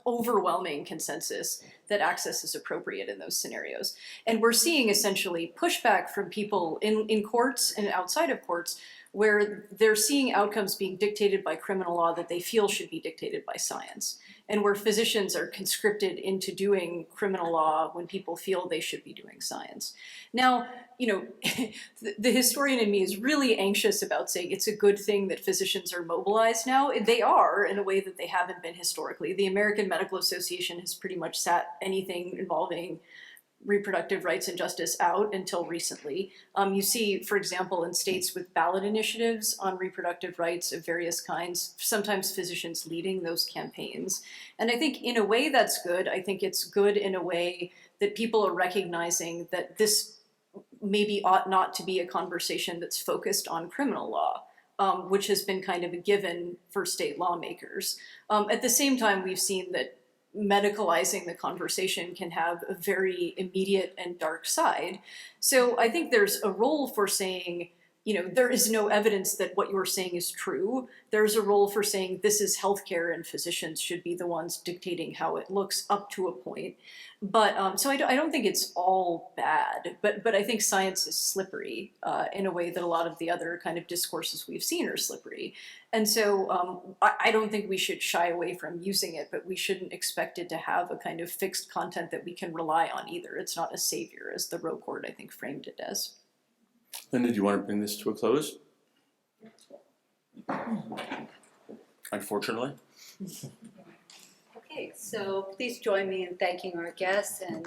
overwhelming consensus that access is appropriate in those scenarios. And we're seeing essentially pushback from people in courts and outside of courts where they're seeing outcomes being dictated by criminal law that they feel should be dictated by science, and where physicians are conscripted into doing criminal law when people feel they should be doing science. Now, the historian in me is really anxious about saying it's a good thing that physicians are mobilized now. They are, in a way that they haven't been historically. The American Medical Association has pretty much sat anything involving reproductive rights and justice out until recently. You see, for example, in states with ballot initiatives on reproductive rights of various kinds, sometimes physicians leading those campaigns. And I think in a way that's good. I think it's good in a way that people are recognizing that this maybe ought not to be a conversation that's focused on criminal law, which has been kind of a given for state lawmakers. At the same time, we've seen that medicalizing the conversation can have a very immediate and dark side. So I think there's a role for saying, there is no evidence that what you're saying is true. There's a role for saying this is healthcare and physicians should be the ones dictating how it looks up to a point. But so I don't think it's all bad, but I think science is slippery in a way that a lot of the other kind of discourses we've seen are slippery. And so I don't think we should shy away from using it, but we shouldn't expect it to have a kind of fixed content that we can rely on either. It's not a savior, as the Roe Court, I think, framed it as. Linda, do you want to bring this to a close? Unfortunately. Okay, so please join me in thanking our guests and